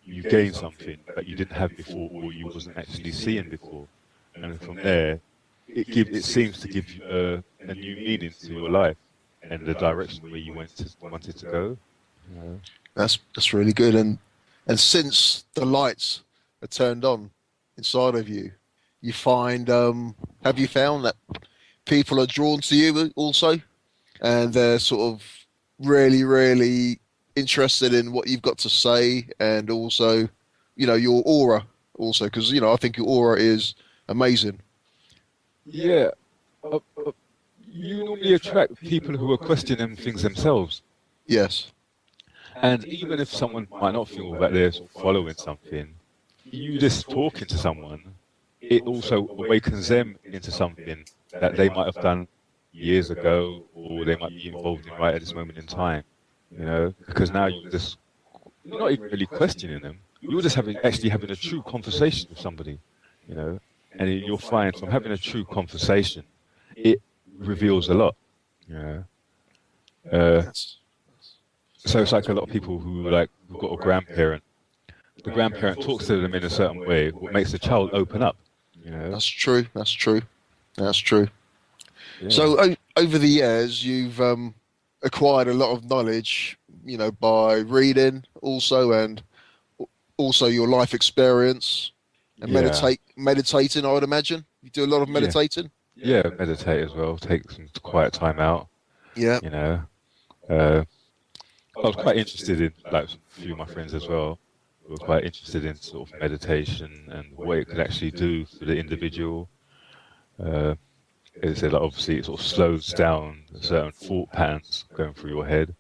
[SPEAKER 3] you gain something that you didn't have before or you wasn't actually seeing before, and from there it seems to give you a new meaning to your life and the direction where you wanted to go.
[SPEAKER 2] That's really good. And since the lights are turned on inside of you, you find have you found that people are drawn to you also, and they're sort of really, really interested in what you've got to say, and also, your aura also, because I think your aura is amazing.
[SPEAKER 3] Yeah, you normally attract people who are questioning things themselves.
[SPEAKER 2] Yes.
[SPEAKER 3] And even if someone might not feel that they're sort of following something, you just talking to someone, it also awakens them into something that they might have done years ago, or they might be involved in right at this moment in time. Because now you're not even really questioning them. You're just actually having a true conversation with somebody, and you'll find from having a true conversation, it reveals a lot. So it's like a lot of people who've got a grandparent. The grandparent talks to them in a certain way, what makes the child open up.
[SPEAKER 2] That's true. Yeah. So over the years, you've acquired a lot of knowledge, by reading also, and also your life experience, and meditating. I would imagine you do a lot of meditating.
[SPEAKER 3] Yeah, meditate as well. Take some quiet time out.
[SPEAKER 2] Yeah.
[SPEAKER 3] I was quite interested in, a few of my friends as well, were quite interested in sort of meditation and what it could actually do for the individual. It said like obviously it sort of slows down certain thought patterns going through your head.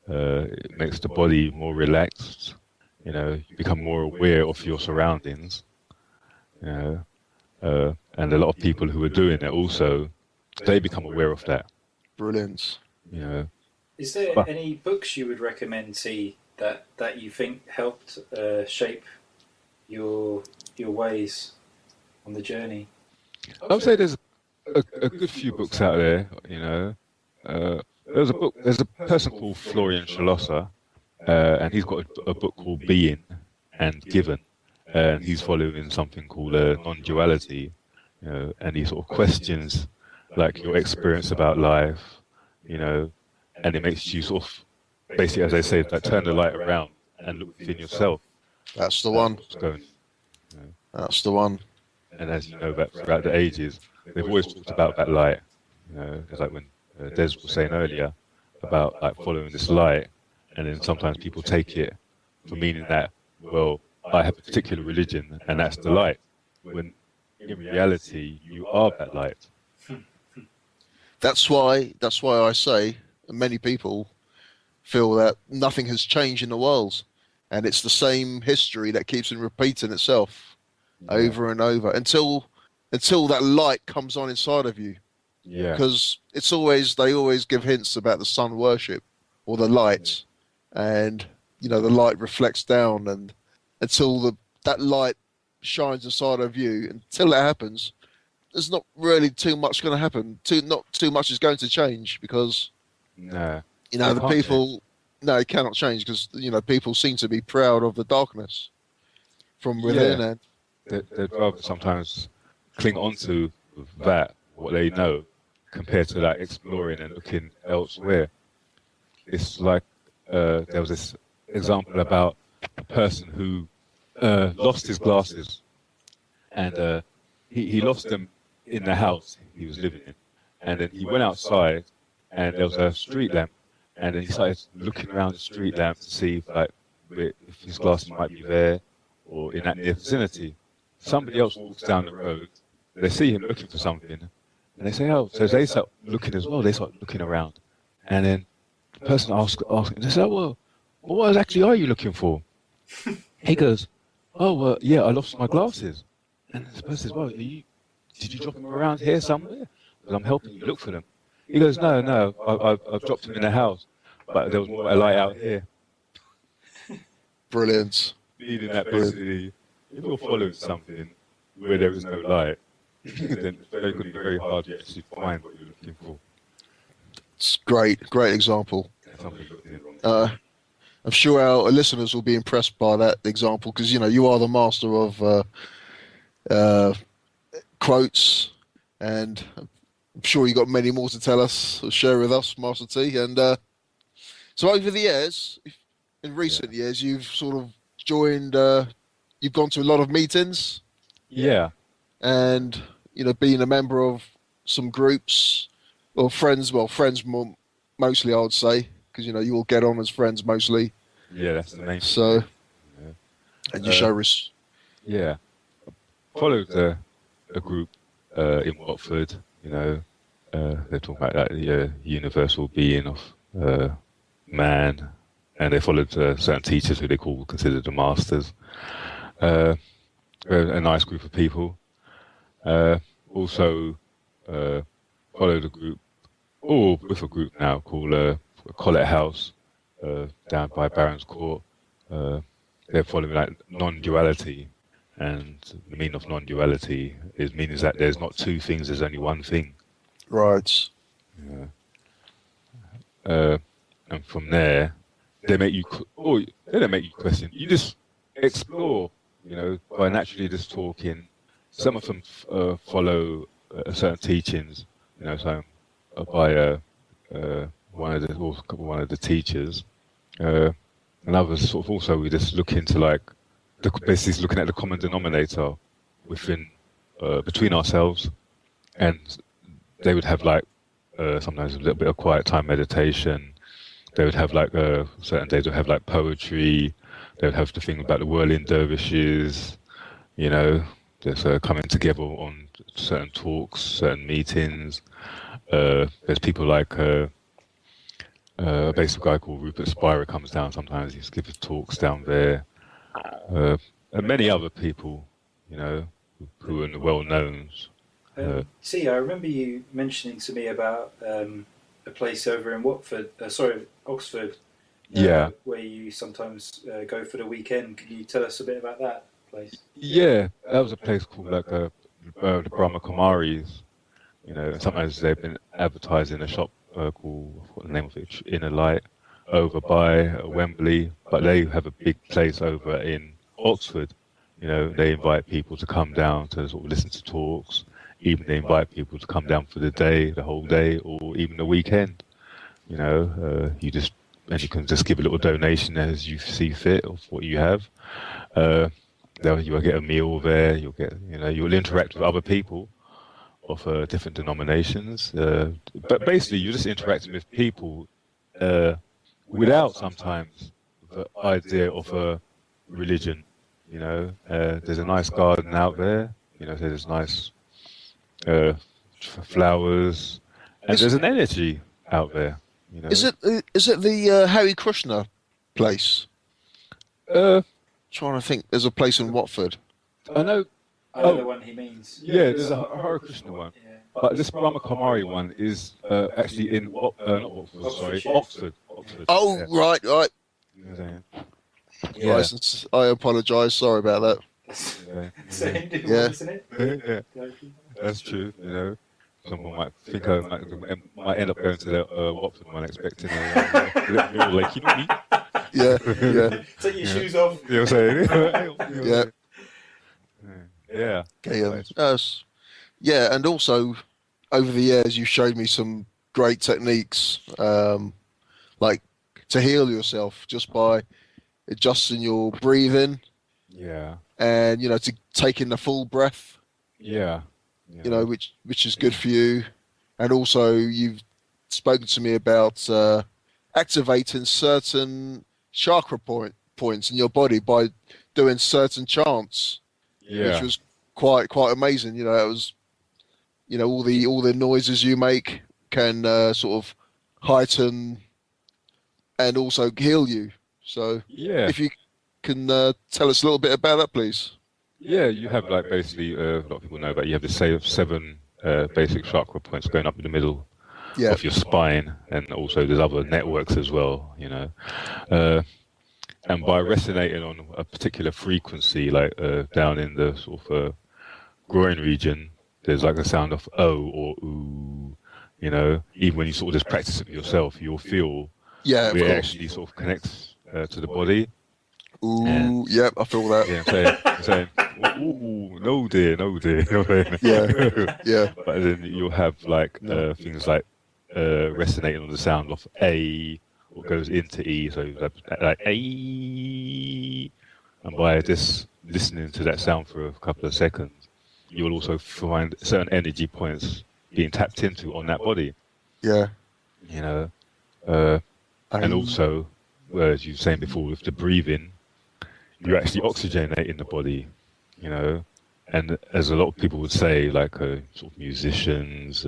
[SPEAKER 3] It makes the body more relaxed. You become more aware of your surroundings. You know, and a lot of people who are doing it also, they become aware of that.
[SPEAKER 2] Brilliant.
[SPEAKER 3] You know,
[SPEAKER 1] Is there
[SPEAKER 3] but
[SPEAKER 1] any books you would recommend, T, that you think helped shape your ways on the journey?
[SPEAKER 3] I would say there's a good few books out there. There's a person called Florian Schlosser, and he's got a book called Being and Given, and he's following something called non-duality, and he sort of questions like your experience about life, and it makes you sort of basically, as I say, like turn the light around and look within yourself.
[SPEAKER 2] That's the one.
[SPEAKER 3] What's going,
[SPEAKER 2] That's the one.
[SPEAKER 3] and as you know, that throughout the ages, they've always talked about that light. It's like when Des was saying earlier about like following this light, and then sometimes people take it for meaning that, well, I have a particular religion and that's the light, when in reality you are that light.
[SPEAKER 2] That's why I say many people feel that nothing has changed in the world, and it's the same history that keeps on repeating itself over and over until that light comes on inside of you.
[SPEAKER 3] Yeah,
[SPEAKER 2] Because they always give hints about the sun worship or the light, and the light reflects down, and until that light shines inside of you, until that happens, there's not really too much going to happen. Not too much is going to change, because
[SPEAKER 3] no,
[SPEAKER 2] the
[SPEAKER 3] It can't
[SPEAKER 2] people. No, it cannot change, because people seem to be proud of the darkness from within,
[SPEAKER 3] Yeah.
[SPEAKER 2] and
[SPEAKER 3] they'd rather sometimes cling on to that, what they know, compared to like exploring and looking elsewhere. It's like there was this example about a person who lost his glasses, and he lost them in the house he was living in, and then he went outside, and there was a street lamp, and then he started looking around the street lamp to see if his glasses might be there or in that near vicinity. Somebody else walks down the road, they see him looking for something, and they say, oh, so they start looking as well, they start looking around. And then the person asks they say, well, what exactly are you looking for? He goes, oh, yeah, I lost my glasses. And the person says, well, did you drop them around here somewhere? Because I'm helping you look for them. He goes, no, I've dropped them in the house, but there was more a light out here.
[SPEAKER 2] brilliant.
[SPEAKER 3] Meaning that basically, if you're following something where there is no light, then it's going to be very hard to actually find what you're looking for.
[SPEAKER 2] It's great example.
[SPEAKER 3] Something looked in wrong.
[SPEAKER 2] I'm sure our listeners will be impressed by that example, because you are the master of quotes, and I'm sure you got many more to tell us or share with us, Master T. And so over the years, in recent years, you've sort of joined. You've gone to a lot of meetings,
[SPEAKER 3] Yeah,
[SPEAKER 2] and being a member of some groups or friends. Well, friends mostly, I would say, because you all get on as friends mostly.
[SPEAKER 3] yeah, that's the main.
[SPEAKER 2] So,
[SPEAKER 3] Yeah.
[SPEAKER 2] and you show
[SPEAKER 3] Yeah, followed a group in Watford. They're talking about that the universal being of man, and they followed certain teachers who they considered the masters. A nice group of people. Also followed a group, or with a group now called Collet House, down by Barron's Court. They're following like non-duality, and the meaning of non-duality means that there's not two things, there's only one thing.
[SPEAKER 2] right.
[SPEAKER 3] And from there, they make you, they don't make you question. You just explore, by naturally just talking. Some of them follow certain teachings, so by one of the teachers. And others sort of also we just look into like basically looking at the common denominator within between ourselves, and they would have like sometimes a little bit of quiet time meditation. They would have like certain days would have like poetry. They would have the thing about the whirling dervishes, there's coming together on certain talks, certain meetings. There's people like a basic guy called Rupert Spira comes down sometimes. He's giving talks down there, and many other people, you know, who are well known.
[SPEAKER 1] See, I remember you mentioning to me about a place over in Watford, Oxford,
[SPEAKER 3] Yeah,
[SPEAKER 1] where you sometimes go for the weekend. Can you tell us a bit about that place?
[SPEAKER 3] yeah, that was a place called like the Brahma Kumaris. You know, and sometimes they've been advertised in a shop called, I forgot the name of it, Inner Light, over by Wembley. But they have a big place over in Oxford. You know, they invite people to come down to sort of listen to talks. Even they invite people to come down for the day, the whole day, or even the weekend. You know, and you can just give a little donation as you see fit of what you have. You'll get a meal there. You'll interact with other people of different denominations. But basically, you're just interacting with people without sometimes the idea of a religion. You know, there's a nice garden out there. You know, there's nice flowers, and there's an energy out there. You know,
[SPEAKER 2] Is it the Harry Krishna place? Trying to think. There's a place in Watford.
[SPEAKER 3] I know.
[SPEAKER 1] I know the one he means.
[SPEAKER 3] Yeah, there's a Hare Krishna one.
[SPEAKER 1] Yeah.
[SPEAKER 3] But this Brahma Kumari one is actually in not Oxford, sorry,
[SPEAKER 1] Oxfordshire.
[SPEAKER 3] Oxford.
[SPEAKER 2] Oh,
[SPEAKER 3] Yeah.
[SPEAKER 2] right.
[SPEAKER 3] You know what I'm saying? Yeah.
[SPEAKER 2] License. I apologise. Sorry about that.
[SPEAKER 3] Yeah.
[SPEAKER 1] It's a Hindu
[SPEAKER 2] Yeah.
[SPEAKER 1] one, isn't it?
[SPEAKER 3] Yeah, that's true. You know, someone might think I might end up going to the Watford one expecting a little meal, like, you know me.
[SPEAKER 2] Yeah, yeah,
[SPEAKER 1] Take your shoes off.
[SPEAKER 3] You know what I'm saying?
[SPEAKER 2] yeah.
[SPEAKER 3] Yeah.
[SPEAKER 2] Okay, yeah, and also over the years you showed me some great techniques, like to heal yourself just by adjusting your breathing
[SPEAKER 3] Yeah.
[SPEAKER 2] and to take in the full breath,
[SPEAKER 3] Yeah.
[SPEAKER 2] which is good for you. And also you've spoken to me about activating certain chakra points in your body by doing certain chants,
[SPEAKER 3] Yeah.
[SPEAKER 2] which was quite amazing. It was all the noises you make can sort of heighten and also heal you. So
[SPEAKER 3] Yeah.
[SPEAKER 2] if you can tell us a little bit about that, please.
[SPEAKER 3] Yeah, you have like basically a lot of people know that you have the seven basic chakra points going up in the middle
[SPEAKER 2] Yeah,
[SPEAKER 3] of your spine, and also there's other networks as well. And by resonating on a particular frequency, like down in the sort of groin region, there's like the sound of O or oo. Even when you sort of just practice it yourself, you'll feel
[SPEAKER 2] yeah, of
[SPEAKER 3] where it
[SPEAKER 2] course.
[SPEAKER 3] actually sort of connects to the body.
[SPEAKER 2] Ooh,
[SPEAKER 3] And-
[SPEAKER 2] yep, I feel that.
[SPEAKER 3] Yeah, I'm saying, ooh, no dear, no dear. You know what I'm saying?
[SPEAKER 2] Yeah, yeah,
[SPEAKER 3] But then you'll have like things like resonating on the sound of A, or goes into E, so like A. And by just listening to that sound for a couple of seconds, you'll also find certain energy points being tapped into on that body.
[SPEAKER 2] yeah.
[SPEAKER 3] And also, as you were saying before, with the breathing, you're actually oxygenating the body. And as a lot of people would say, like sort of musicians,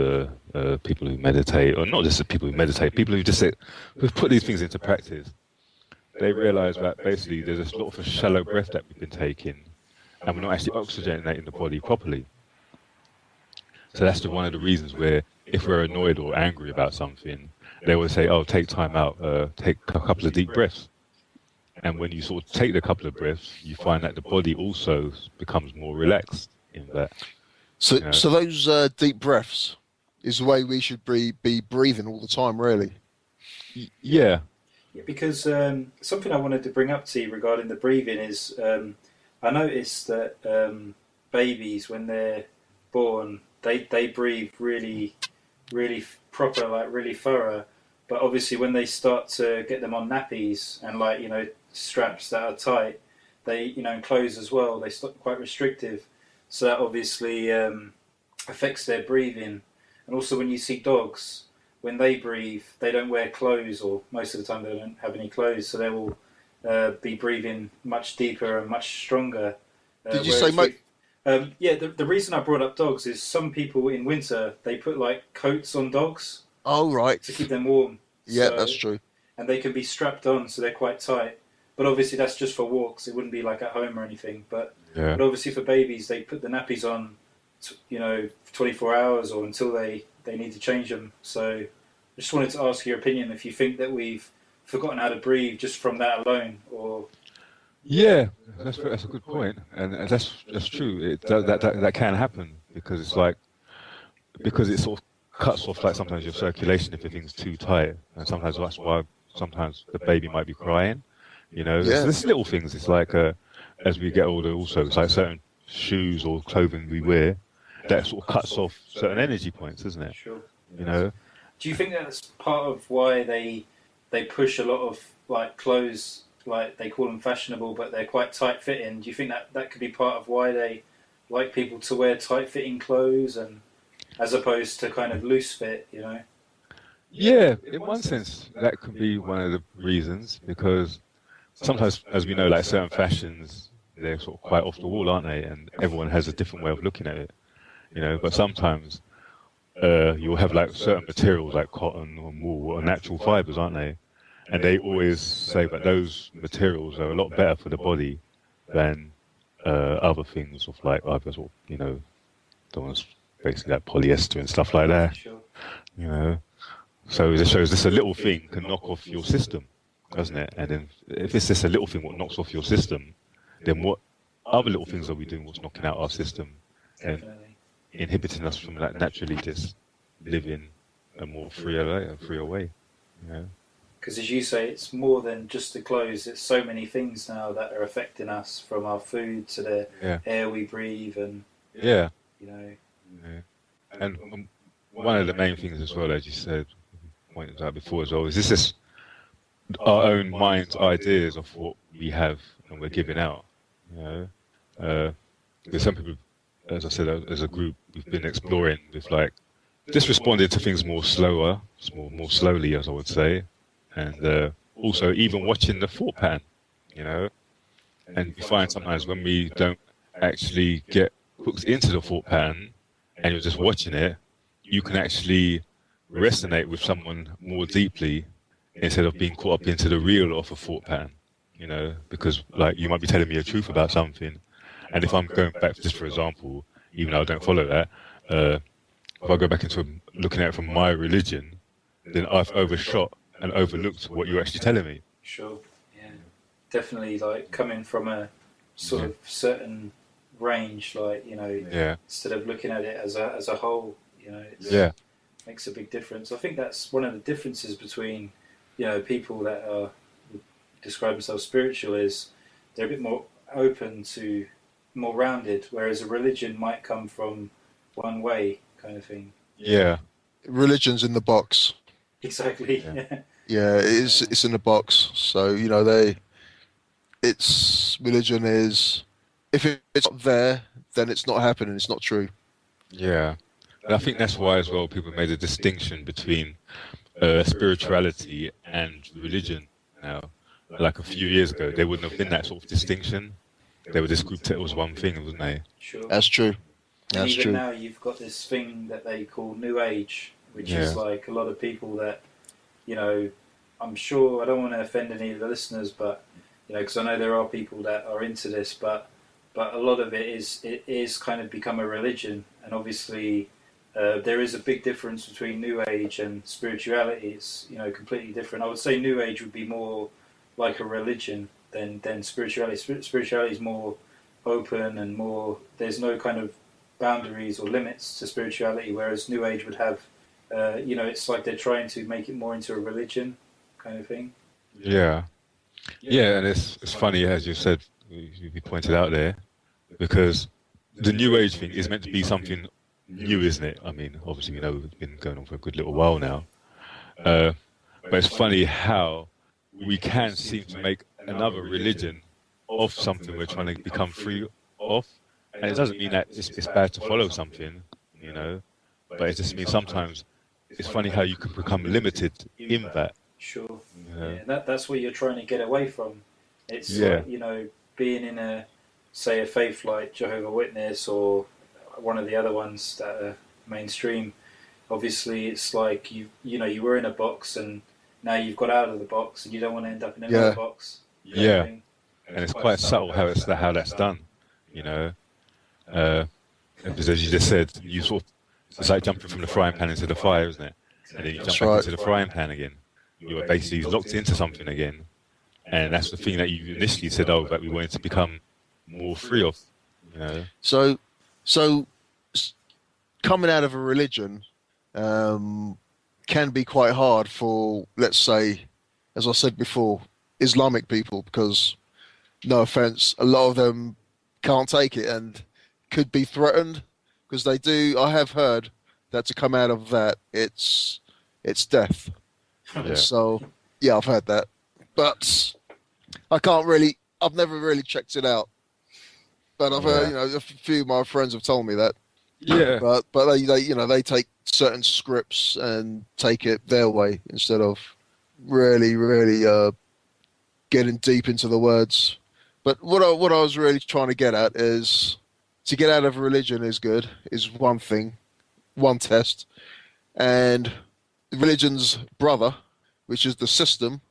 [SPEAKER 3] people who meditate, or not just the people who meditate, people who just who put these things into practice, they realize that basically there's a lot of a shallow breath that we've been taking, and we're not actually oxygenating the body properly. So that's one of the reasons where if we're annoyed or angry about something, they always say, oh, take time out, take a couple of deep breaths. And when you sort of take the couple of breaths, you find that the body also becomes more relaxed in that.
[SPEAKER 2] So,
[SPEAKER 3] Yeah.
[SPEAKER 2] so those deep breaths is the way we should be breathing all the time, really.
[SPEAKER 3] Yeah,
[SPEAKER 1] Yeah, because something I wanted to bring up to you regarding the breathing is I noticed that babies, when they're born, they breathe really, really proper, like really thorough. But obviously, when they start to get them on nappies and straps that are tight, they and clothes as well, they start quite restrictive. So that obviously affects their breathing. And also, when you see dogs, when they breathe, they don't wear clothes, or most of the time they don't have any clothes, so they will be breathing much deeper and much stronger.
[SPEAKER 2] Did you say
[SPEAKER 1] Yeah, the reason I brought up dogs is some people in winter they put like coats on dogs
[SPEAKER 2] Oh, right.
[SPEAKER 1] to keep them warm.
[SPEAKER 2] Yeah, that's
[SPEAKER 1] So
[SPEAKER 2] true.
[SPEAKER 1] and they can be strapped on, so they're quite tight. But obviously that's just for walks. It wouldn't be like at home or anything.
[SPEAKER 3] Yeah.
[SPEAKER 1] But obviously for babies, they put the nappies on, 24 hours or until they need to change them. So I just wanted to ask your opinion if you think that we've forgotten how to breathe just from that alone, or
[SPEAKER 3] Yeah, that's a good point, and that's true. That can happen because it's like because it sort of cuts off like sometimes your circulation if everything's too tight, and sometimes that's why sometimes the baby might be crying. You know,
[SPEAKER 2] Yeah.
[SPEAKER 3] there's little things. It's like as we get older, also it's like certain shoes or clothing we wear that sort of cuts off certain energy points, isn't it?
[SPEAKER 1] sure.
[SPEAKER 3] You know,
[SPEAKER 1] Do you think that's part of why they push a lot of like clothes, like they call them fashionable, but they're quite tight fitting? Do you think that could be part of why they like people to wear tight fitting clothes and as opposed to kind of loose fit?
[SPEAKER 3] yeah, in one sense that could be one of the reasons because sometimes, as we know, like certain fashions, they're sort of quite off the wall, aren't they? And everyone has a different way of looking at it, you know. But sometimes you'll have like certain materials like cotton or wool or natural fibers, aren't they? And they always say that those materials are a lot better for the body than other things of like other sort of, the ones basically like polyester and stuff like that,
[SPEAKER 1] Sure.
[SPEAKER 3] you know. So it shows this a little thing can knock off your system, doesn't it? And then if it's just a little thing what knocks off your system, then what other little things are we doing what's knocking out our system and
[SPEAKER 1] Definitely.
[SPEAKER 3] inhibiting us from like naturally just living a more freer way, you know?
[SPEAKER 1] Because as you say, it's more than just the clothes. It's so many things now that are affecting us, from our food to the
[SPEAKER 3] Yeah.
[SPEAKER 1] air we breathe, and
[SPEAKER 3] Yeah.
[SPEAKER 1] you know,
[SPEAKER 3] Yeah. And one of the main things as well, as you said, pointed out before as well, is this is our own mind's ideas of what we have and we're giving out. You know, there's some people, as I said, as a group, we've been exploring with like just responding to things more slowly, as I would say, and also even watching the thought pattern. You know, and we find sometimes when we don't actually get hooked into the thought pattern and you're just watching it, you can actually resonate with someone more deeply instead of being caught up into the reel of a thought pattern, you know, because like you might be telling me a truth about something, and if I'm going back, just for example, even though I don't follow that, if I go back into looking at it from my religion, then I've overshot and overlooked what you're actually telling me.
[SPEAKER 1] sure, yeah, definitely. Like coming from a sort of certain range, like
[SPEAKER 3] Yeah,
[SPEAKER 1] instead of looking at it as a whole, it's,
[SPEAKER 3] yeah,
[SPEAKER 1] makes a big difference. I think that's one of the differences between people that are describe themselves spiritual is they're a bit more open to more rounded, whereas a religion might come from one way kind of thing.
[SPEAKER 3] yeah,
[SPEAKER 2] Religion's in the box.
[SPEAKER 1] Exactly.
[SPEAKER 3] Yeah.
[SPEAKER 1] Yeah.
[SPEAKER 2] Yeah, it is. It's in the box. So it's religion is. If it's not there, then it's not happening. It's not true.
[SPEAKER 3] yeah. And I think that's why as well people made a distinction between spirituality and religion now. Like a few years ago, there wouldn't have been that sort of distinction. They were just grouped it as one thing, wasn't they?
[SPEAKER 1] Sure.
[SPEAKER 2] That's true.
[SPEAKER 1] And
[SPEAKER 2] That's
[SPEAKER 1] even
[SPEAKER 2] true.
[SPEAKER 1] now you've got this thing that they call New Age, which
[SPEAKER 3] Yeah.
[SPEAKER 1] is like a lot of people that, I'm sure I don't want to offend any of the listeners, but because I know there are people that are into this, but a lot of it is kind of become a religion, and obviously there is a big difference between New Age and spirituality. It's completely different. I would say New Age would be more like a religion than spirituality. Spirituality is more open and more. There's no kind of boundaries or limits to spirituality, whereas New Age would have. It's like they're trying to make it more into a religion kind of thing.
[SPEAKER 3] Yeah. Yeah, and it's funny, as you said, you pointed out there, because the New Age thing is meant to be something new, isn't it? I mean, obviously, we know it's been going on for a good little while now. But it's funny how we can seem to make another religion of something we're trying to become free of. And it doesn't mean that it's bad to follow something, but it just means sometimes it's funny how you can become limited in that.
[SPEAKER 1] Sure.
[SPEAKER 3] You know?
[SPEAKER 1] Yeah, that's what you're trying to get away from. It's
[SPEAKER 3] Yeah.
[SPEAKER 1] like, being in a say a faith like Jehovah Witness or one of the other ones that are mainstream, obviously it's like you were in a box and now you've got out of the box and you don't want to end up in another box.
[SPEAKER 3] Yeah, and it's quite subtle how that's done. You know, because as you just said, it's like jumping from the frying pan into the fire, isn't it? And then you jump back into the frying pan again. You're basically locked into something again, and that's the thing that you initially said, that we wanted to become more free of. You know.
[SPEAKER 2] So coming out of a religion can be quite hard for, let's say, as I said before, Islamic people, because, no offense, a lot of them can't take it and could be threatened, because they do. I have heard that to come out of that, it's death.
[SPEAKER 3] Yeah.
[SPEAKER 2] So yeah, I've heard that, but I've never really checked it out. But I've heard, a few of my friends have told me that.
[SPEAKER 3] Yeah.
[SPEAKER 2] But they take certain scripts and take it their way instead of really getting deep into the words. But what I was really trying to get at is, to get out of religion is one thing, one test, and religion's brother, which is the system.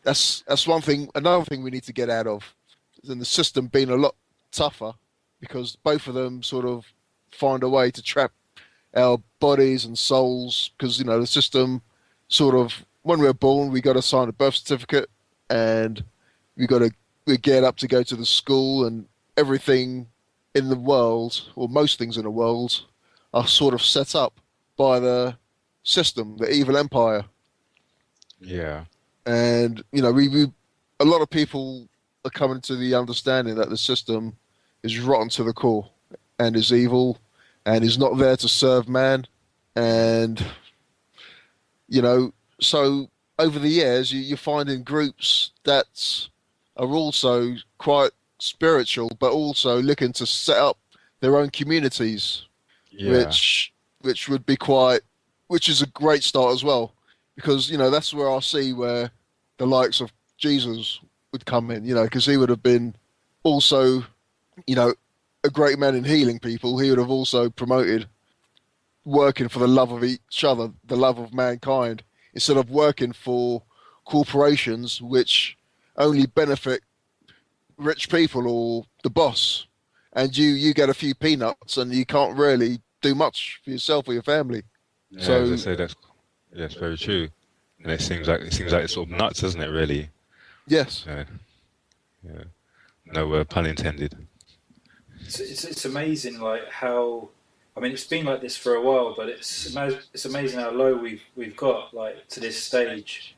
[SPEAKER 2] That's one thing. Another thing we need to get out of, and the system being a lot tougher, because both of them sort of find a way to trap our bodies and souls. Because the system sort of, when we're born, we got to sign a birth certificate, and we get up to go to the school, and everything in the world, or most things in the world, are sort of set up by the system, the evil empire.
[SPEAKER 3] Yeah.
[SPEAKER 2] And we a lot of people are coming to the understanding that the system is rotten to the core and is evil and is not there to serve man. And so over the years you find in groups that are also quite spiritual, but also looking to set up their own communities, which would be which is a great start as well, because that's where I see where the likes of Jesus would come in, because he would have been also, a great man in healing people. He would have also promoted working for the love of each other, the love of mankind, instead of working for corporations which only benefit rich people or the boss, and you get a few peanuts and you can't really do much for yourself or your family.
[SPEAKER 3] Yeah,
[SPEAKER 2] so
[SPEAKER 3] as I say, that's very true, and it seems like it's sort of nuts, doesn't it? Really.
[SPEAKER 2] Yes.
[SPEAKER 3] Yeah. No pun intended.
[SPEAKER 1] It's amazing, like how, I mean, it's been like this for a while, but it's amazing how low we've got, like, to this stage,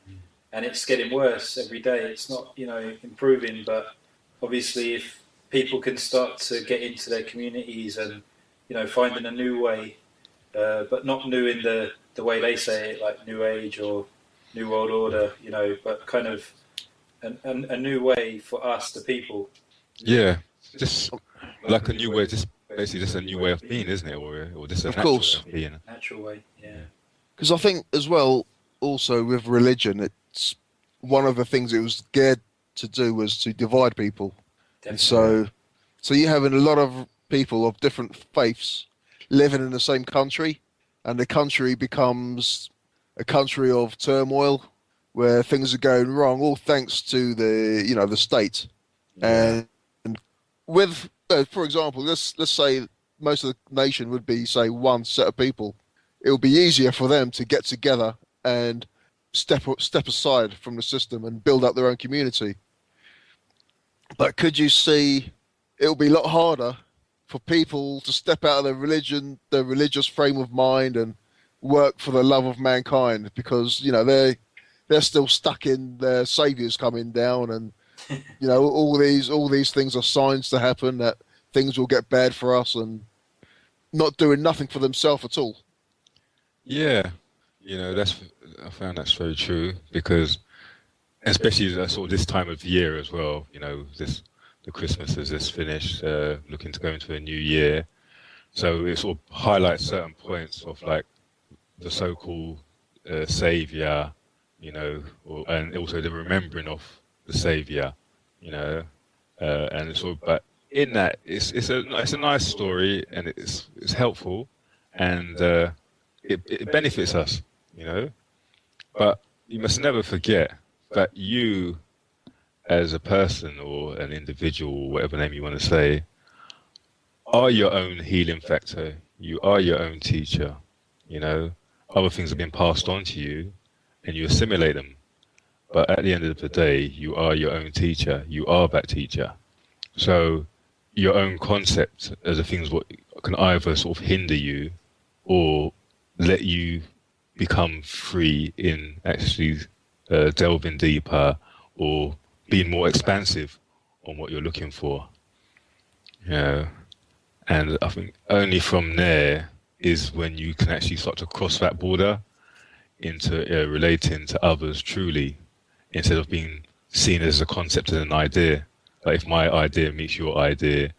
[SPEAKER 1] and it's getting worse every day. It's not improving, but obviously if people can start to get into their communities and finding a new way, but not new in the way they say it, like New Age or New World Order, but kind of a new way for us, the people.
[SPEAKER 3] Yeah, just like a new way, just basically just a new way of being, isn't it? Or just a natural way of being.
[SPEAKER 1] Natural way, yeah.
[SPEAKER 2] Because I think as well, also with religion, it's one of the things it was geared to do was to divide people. Definitely. And so you having a lot of people of different faiths living in the same country, and the country becomes a country of turmoil where things are going wrong, all thanks to the state. Yeah. And with, for example, let's say most of the nation would be, say, one set of people. It would be easier for them to get together and step aside from the system and build up their own community. But could you see it will be a lot harder for people to step out of their religion, their religious frame of mind, and work for the love of mankind, because they're still stuck in their saviors coming down, and all these things are signs to happen that things will get bad for us, and not doing nothing for themselves at all.
[SPEAKER 3] Yeah, I found that's very true, because especially sort of this time of year as well, the Christmas has just finished, looking to go into a new year. So it sort of highlights certain points of, like, the so-called saviour, and also the remembering of the saviour, and it's sort of, but in that, it's a nice story, and it's helpful, and it benefits us, you know. But you must never forget that you, as a person or an individual, whatever name you want to say, are your own healing factor. You are your own teacher. You know, other things have been passed on to you, and you assimilate them. But at the end of the day, you are your own teacher. You are that teacher. So your own concept as the things what can either sort of hinder you or let you become free in actually delving deeper or being more expansive on what you're looking for. You know, and I think only from there is when you can actually start to cross that border into relating to others truly, instead of being seen as a concept and an idea. Like if my idea meets your idea,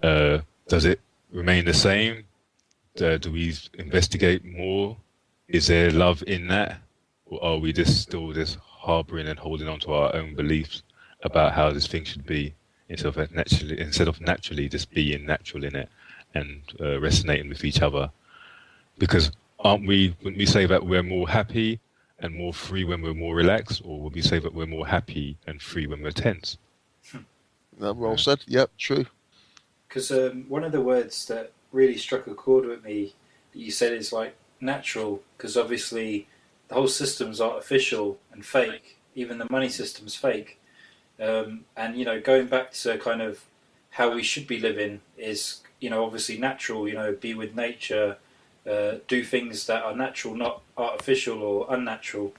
[SPEAKER 3] does it remain the same? Do we investigate more? Is there love in that? Or are we just still just harboring and holding on to our own beliefs about how this thing should be, instead of naturally just being natural in it and resonating with each other? Because wouldn't we say that we're more happy and more free when we're more relaxed, or would we say that we're more happy and free when we're tense?
[SPEAKER 2] Well said. Yep, true.
[SPEAKER 1] Because one of the words that really struck a chord with me that you said is like natural, because obviously the whole system's artificial and fake. Even the money system's fake. And, you know, going back to kind of how we should be living is, you know, obviously natural, you know, be with nature, do things that are natural, not artificial or unnatural.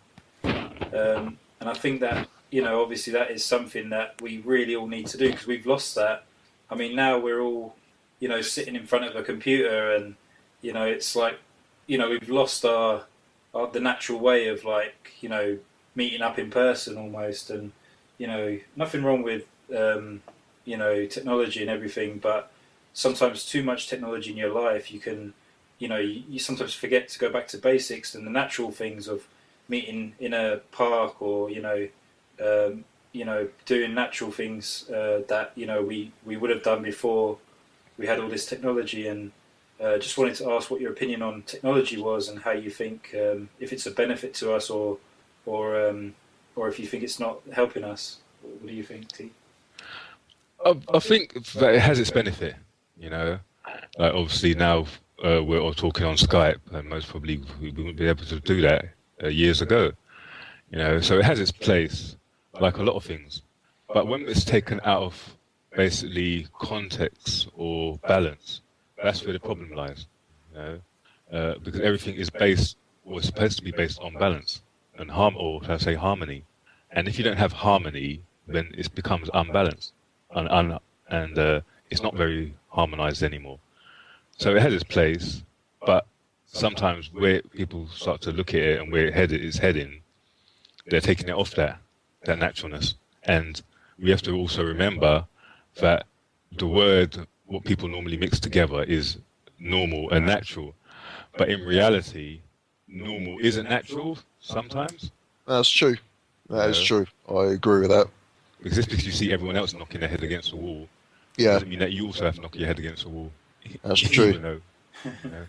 [SPEAKER 1] And I think that, you know, obviously that is something that we really all need to do, because we've lost that. I mean, now we're all, you know, sitting in front of a computer, and, you know, it's like, you know, we've lost the natural way of, like, you know, meeting up in person almost. And, you know, nothing wrong with, you know, technology and everything, but sometimes too much technology in your life, you can, you know, you sometimes forget to go back to basics and the natural things of meeting in a park, or, you know, doing natural things that, you know, we would have done before we had all this technology. And just wanted to ask what your opinion on technology was, and how you think if it's a benefit to us, or if you think it's not helping us. What do you think, T?
[SPEAKER 3] I think that it has its benefit, you know. Like obviously now we're all talking on Skype, and most probably we wouldn't be able to do that years ago, you know. So it has its place, like a lot of things. But when it's taken out of basically context or balance, that's where the problem lies, you know. Because everything is based, or is supposed to be based on balance and harmony. And if you don't have harmony, then it becomes unbalanced, and it's not very harmonized anymore. So it has its place, but sometimes where people start to look at it and where it's heading, they're taking it off that naturalness. And we have to also remember that the word, what people normally mix together, is normal and natural. But in reality, normal isn't natural sometimes.
[SPEAKER 2] That's true. That is true. I agree with that.
[SPEAKER 3] Because just because you see everyone else knocking their head against the wall, doesn't mean that you also have to knock your head against the wall.
[SPEAKER 2] That's true.
[SPEAKER 3] Though, you know.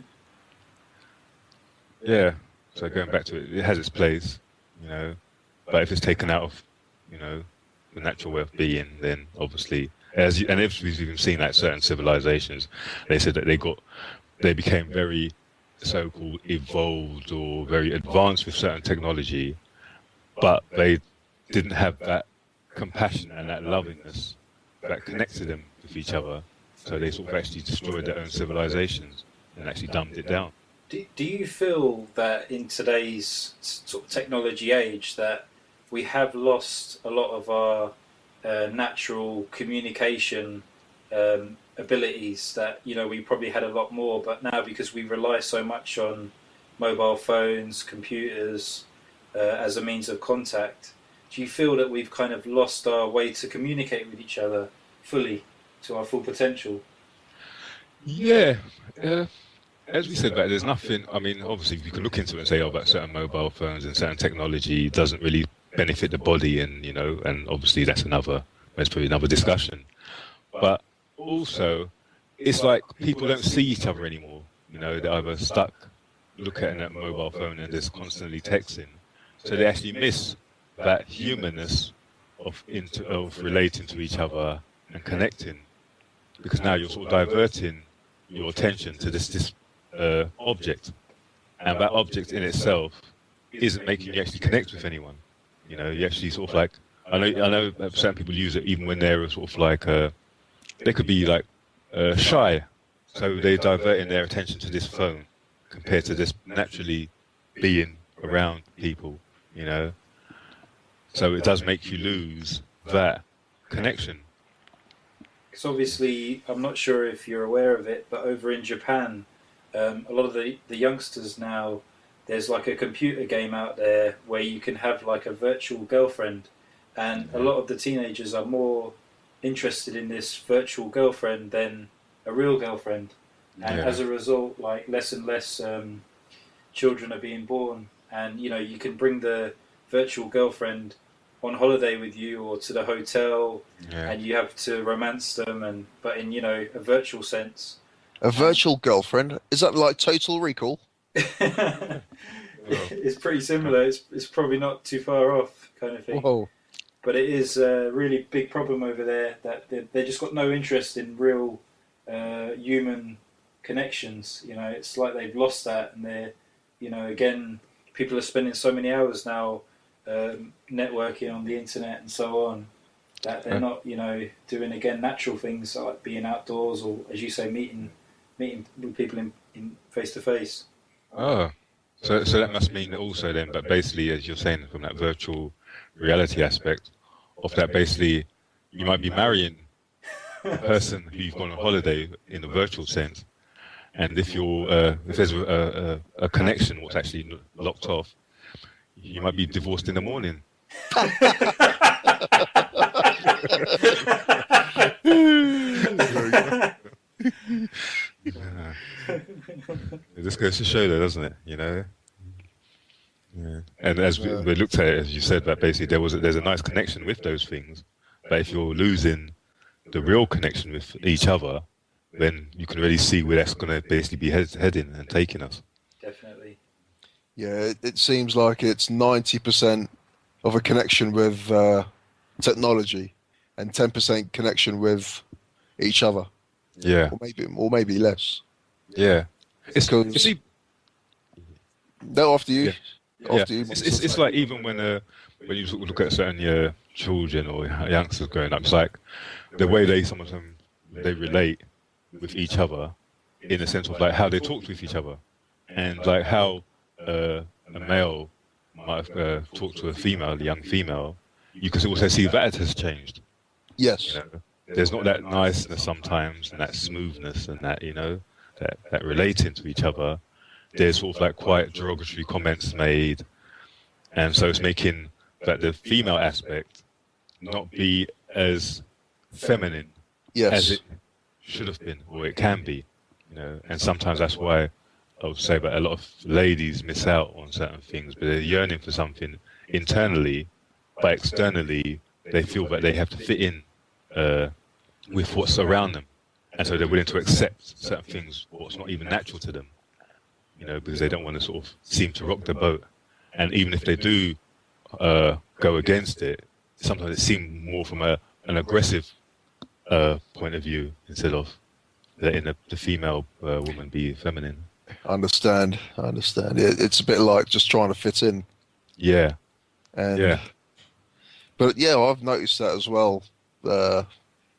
[SPEAKER 3] Yeah. So going back to it, it has its place, you know. But if it's taken out of, you know, the natural way of being, then obviously, and if we've even seen that certain civilizations, they said that they became very so-called evolved or very advanced with certain technology, but they didn't have that compassion and that lovingness that connected them with each other. So they sort of actually destroyed their own civilizations and actually dumbed it down.
[SPEAKER 1] Do you feel that in today's sort of technology age that we have lost a lot of our natural communication abilities, that, you know, we probably had a lot more, but now because we rely so much on mobile phones, computers as a means of contact, do you feel that we've kind of lost our way to communicate with each other fully, to our full potential?
[SPEAKER 3] Yeah. As we said, there's nothing, I mean, obviously you can look into it and say, oh, that certain mobile phones and certain technology doesn't really benefit the body, and, you know, and obviously that's another That's probably another discussion. But also, it's like people don't see each other anymore. You know, they're either stuck looking at that mobile phone and just constantly texting. So they actually miss that humanness of relating to each other and connecting, because now you're sort of diverting your attention to this object, and that object in itself isn't making you actually connect with anyone. You know, you actually sort of like, I know that certain people use it even when they're sort of like they could be like shy, so they're diverting their attention to this phone compared to just naturally being around people. You know, so it does make you lose that connection.
[SPEAKER 1] Because obviously, I'm not sure if you're aware of it, but over in Japan, a lot of the youngsters now, there's like a computer game out there where you can have like a virtual girlfriend, and a lot of the teenagers are more interested in this virtual girlfriend than a real girlfriend, and
[SPEAKER 3] Yeah.
[SPEAKER 1] as a result, like less and less children are being born, and you know you can bring the virtual girlfriend on holiday with you or to the hotel,
[SPEAKER 3] Yeah.
[SPEAKER 1] and you have to romance them, and but in a virtual sense.
[SPEAKER 2] A virtual girlfriend? Is that like Total Recall?
[SPEAKER 3] Well,
[SPEAKER 1] It's pretty similar. It's probably not too far off, kind of thing.
[SPEAKER 2] Whoa.
[SPEAKER 1] But it is a really big problem over there that they just got no interest in real human connections. You know, it's like they've lost that, and they're, again, people are spending so many hours now networking on the internet and so on that they're not, doing again natural things like being outdoors or, as you say, meeting with people in face to face.
[SPEAKER 3] oh, so that must mean that also then, but basically, as you're saying, from that virtual reality aspect of that, basically, you might be marrying a person who you've gone on holiday in a virtual sense, and if there's a connection what's actually locked off, you might be divorced in the morning. Yeah. It just goes to show that, doesn't it? You know. Yeah. And as we looked at it, as you said, that basically there's a nice connection with those things, but if you're losing the real connection with each other, then you can really see where that's going to basically be heading and taking us.
[SPEAKER 1] Definitely.
[SPEAKER 2] Yeah, it seems like it's 90% of a connection with technology and 10% connection with each other,
[SPEAKER 3] Yeah,
[SPEAKER 2] or maybe less.
[SPEAKER 3] yeah. It's
[SPEAKER 2] Because-
[SPEAKER 3] you see,
[SPEAKER 2] No, after you.
[SPEAKER 3] Yeah.
[SPEAKER 2] After you.
[SPEAKER 3] It's like even when you sort of look at certain children or youngsters growing up, it's like the way some of them they relate with each other in a sense of like how they talk with each other, and like how a male might have talked to a young female. You can also see that has changed.
[SPEAKER 2] Yes.
[SPEAKER 3] You know, there's not that niceness sometimes and that smoothness and that that relating to each other. There's sort of like quite derogatory comments made, and so it's making that the female aspect not be as feminine
[SPEAKER 2] Yes.
[SPEAKER 3] as it should have been or it can be, and sometimes that's why I would say that a lot of ladies miss out on certain things, but they're yearning for something internally, but externally they feel that they have to fit in with what's around them, and so they're willing to accept certain things what's not even natural to them, because they don't want to sort of seem to rock the boat. And even if they do go against it, sometimes it seems more from an aggressive point of view instead of letting the female woman be feminine.
[SPEAKER 2] I understand. It's a bit like just trying to fit in.
[SPEAKER 3] Yeah,
[SPEAKER 2] And,
[SPEAKER 3] yeah,
[SPEAKER 2] But yeah, I've noticed that as well.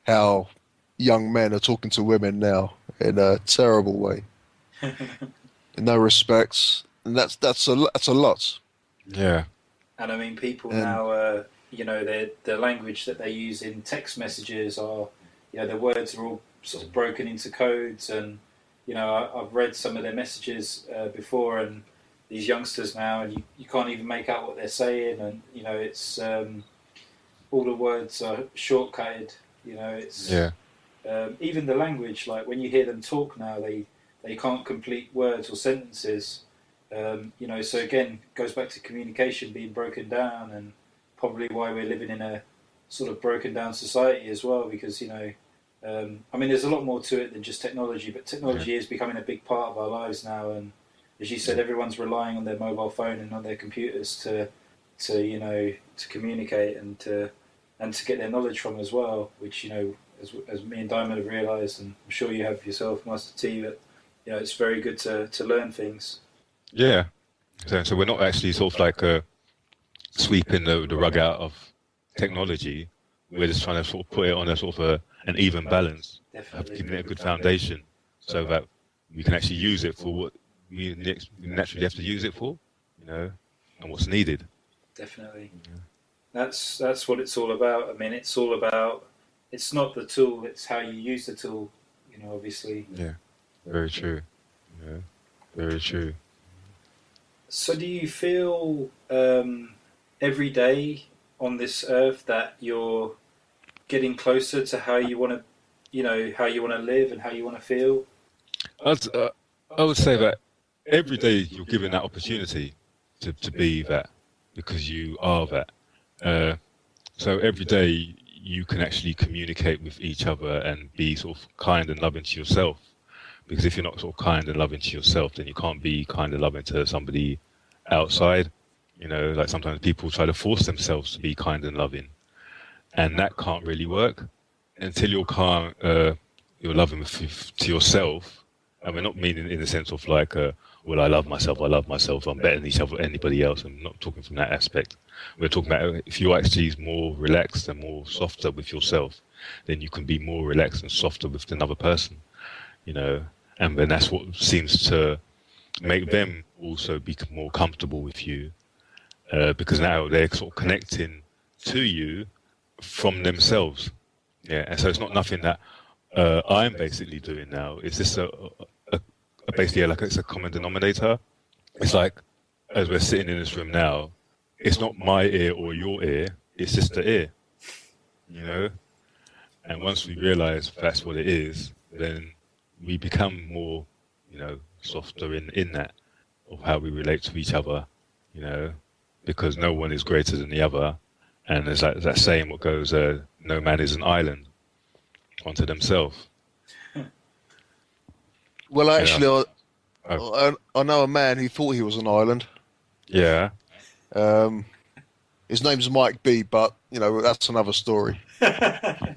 [SPEAKER 2] How young men are talking to women now in a terrible way, in no respects, and that's a lot.
[SPEAKER 3] yeah,
[SPEAKER 1] And I mean, people
[SPEAKER 2] And-
[SPEAKER 1] now, the language that they use in text messages are, the words are all sort of broken into codes. And, I've read some of their messages before, and these youngsters now, and you can't even make out what they're saying. And, it's all the words are shortcutted. It's
[SPEAKER 3] yeah,
[SPEAKER 1] even the language, like when you hear them talk now, they can't complete words or sentences. So again, goes back to communication being broken down, and probably why we're living in a sort of broken down society as well, because I mean, there's a lot more to it than just technology, but technology is becoming a big part of our lives now. And as you said, everyone's relying on their mobile phone and on their computers to communicate and to get their knowledge from as well. Which as me and Diamond have realised, and I'm sure you have yourself, Master T, that it's very good to learn things.
[SPEAKER 3] Yeah. So we're not actually sort of like sweeping the rug out of technology. We're just trying to sort of put it on a sort of an even balance, giving it a good foundation, so that we can actually use it for what we naturally have to use it for, and what's needed.
[SPEAKER 1] Definitely. Yeah. That's what it's all about. I mean, it's all about. It's not the tool; it's how you use the tool. Obviously.
[SPEAKER 3] Yeah. Very true. Yeah. Very true.
[SPEAKER 1] So, do you feel every day on this earth that you're getting closer to how you want to, how you want to live and how you want to feel?
[SPEAKER 3] I would say that every day you're given that opportunity to be that, because you are that. So every day you can actually communicate with each other and be sort of kind and loving to yourself. Because if you're not sort of kind and loving to yourself, then you can't be kind and loving to somebody outside. Like sometimes people try to force themselves to be kind and loving, and that can't really work until you're calm, you're loving to yourself. And we're not meaning in the sense of like, well, I love myself, I'm better than anybody else. I'm not talking from that aspect. We're talking about if you're actually more relaxed and more softer with yourself, then you can be more relaxed and softer with another person, and then that's what seems to make them also be more comfortable with you, because now they're sort of connecting to you from themselves. Yeah, and so it's not nothing that I'm basically doing now. It's just basically like it's a common denominator. It's like, as we're sitting in this room now, it's not my ear or your ear, it's just the ear, And once we realise that's what it is, then we become more, softer in that, of how we relate to each other, because no one is greater than the other. And there's that saying what goes, no man is an island unto themselves.
[SPEAKER 2] Well, actually, I know a man who thought he was an island.
[SPEAKER 3] Yeah.
[SPEAKER 2] His name's Mike B, but, that's another story.
[SPEAKER 3] Yeah.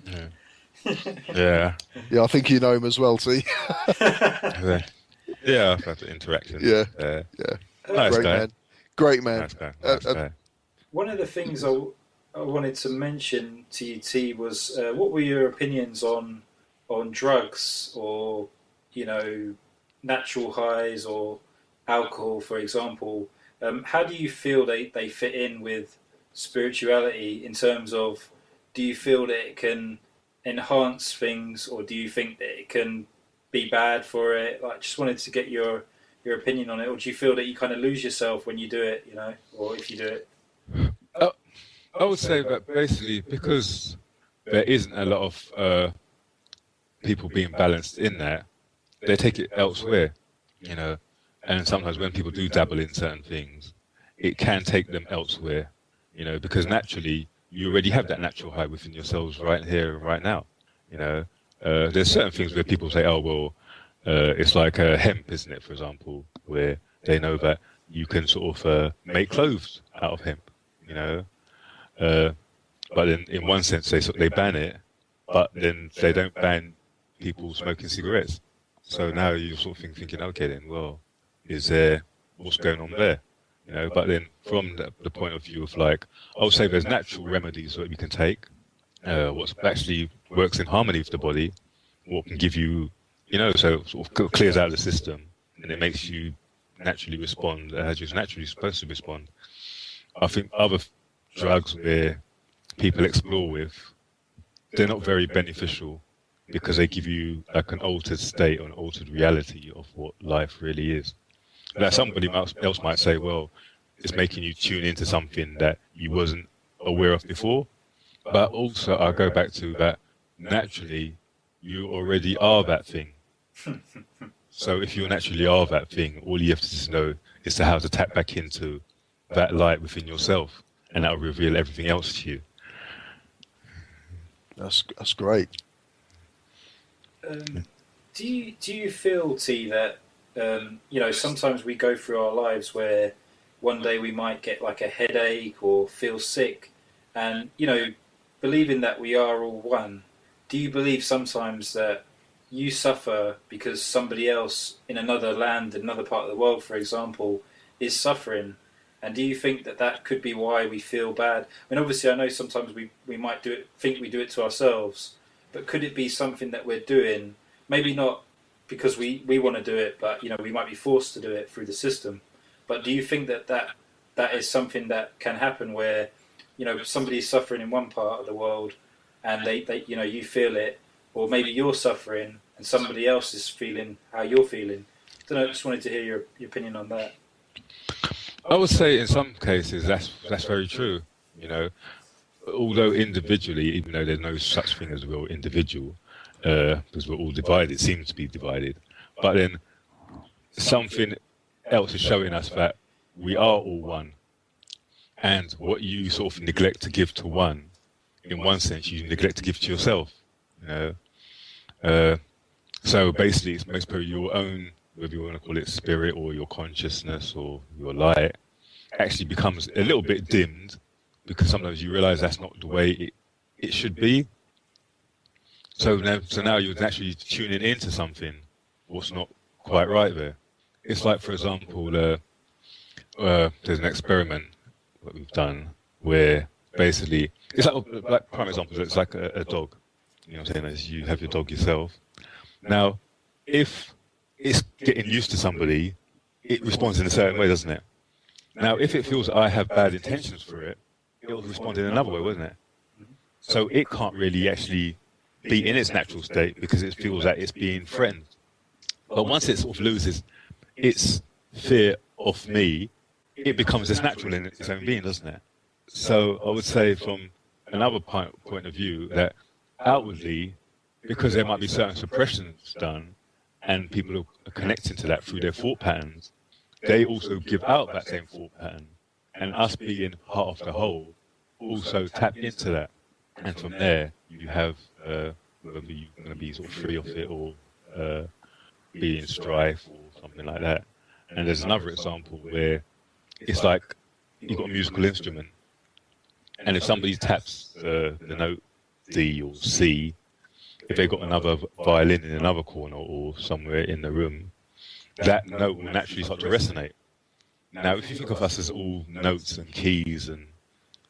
[SPEAKER 3] Yeah.
[SPEAKER 2] Yeah, I think you know him as well, T.
[SPEAKER 3] Yeah, I've had the interaction.
[SPEAKER 2] Yeah.
[SPEAKER 3] Yeah.
[SPEAKER 2] Nice
[SPEAKER 3] Great
[SPEAKER 2] guy. Man. Great man.
[SPEAKER 3] Nice guy. Nice guy.
[SPEAKER 1] One of the things I wanted to mention to you, T, was what were your opinions on drugs or, natural highs or alcohol, for example? How do you feel they fit in with spirituality in terms of, do you feel that it can enhance things, or do you think that it can be bad for it? Like, just wanted to get your opinion on it. Or do you feel that you kind of lose yourself when you do it, or if you do it?
[SPEAKER 3] I would say that basically because there isn't a lot of people being balanced in that, they take it elsewhere, and sometimes when people do dabble in certain things, it can take them elsewhere, because naturally you already have that natural high within yourselves right here and right now. There's certain things where people say, oh, well, it's like hemp, isn't it, for example, where they know that you can sort of make clothes out of hemp, but in one sense they ban it, but then they don't ban people smoking cigarettes. So now you're sort of thinking, okay, then, well, what's going on there? But then from the point of view of like, I would say there's natural remedies that we can take, what actually works in harmony with the body, what can give you, so sort of clears out the system, and it makes you naturally respond as you're naturally supposed to respond. I think other drugs where people explore with, they're not very beneficial because they give you like an altered state or an altered reality of what life really is. Now, somebody else might say, well, it's making you tune into something that you wasn't aware of before. But also, I go back to that, naturally, you already are that thing. So if you naturally are that thing, all you have to just know is how to tap back into that light within yourself, and that will reveal everything else to you.
[SPEAKER 2] That's great.
[SPEAKER 1] Um, do you feel, T, that sometimes we go through our lives where one day we might get like a headache or feel sick, and believing that we are all one. Do you believe sometimes that you suffer because somebody else in another land, another part of the world, for example, is suffering? And do you think that that could be why we feel bad? I mean, obviously, I know sometimes we might think we do it to ourselves, but could it be something that we're doing, maybe not because we want to do it, but we might be forced to do it through the system. But do you think that is something that can happen where somebody's suffering in one part of the world and they you feel it, or maybe you're suffering and somebody else is feeling how you're feeling? I don't know, I just wanted to hear your opinion on that.
[SPEAKER 3] I would say in some cases that's very true. You know, although individually, even though there's no such thing as a real individual, because we're all divided, seems to be divided, but then something else is showing us that we are all one. And what you sort of neglect to give to one, in one sense, you neglect to give to yourself. You know, so basically, it's most probably your own, whether you want to call it spirit or your consciousness or your light, actually becomes a little bit dimmed because sometimes you realize that's not the way it should be. So now you're naturally tuning into something what's not quite right there. It's like, for example, there's an experiment that we've done where basically it's like prime example. It's like a dog. You know what I'm saying? As you have your dog yourself. Now, if it's getting used to somebody, it responds in a certain way, doesn't it? Now, if it feels I have bad intentions for it, it will respond in another way, won't it? So it can't really actually be in its natural state because it feels that it's being threatened. But once it sort of loses its fear of me, it becomes as natural in its own being, doesn't it? So I would say from another point of view that outwardly, because there might be certain suppressions done and people are connecting to that through their thought patterns, they also give out that same thought pattern. And us being part of the whole also tap into that. And from there, you have whether you're going to be sort of free of it or be in strife or something like that. And there's another example where it's like you've got a musical instrument, and if somebody taps the note D or C, if they've got another violin in another corner or somewhere in the room, that note will naturally start to resonate. Now, if you think of us as all notes and keys and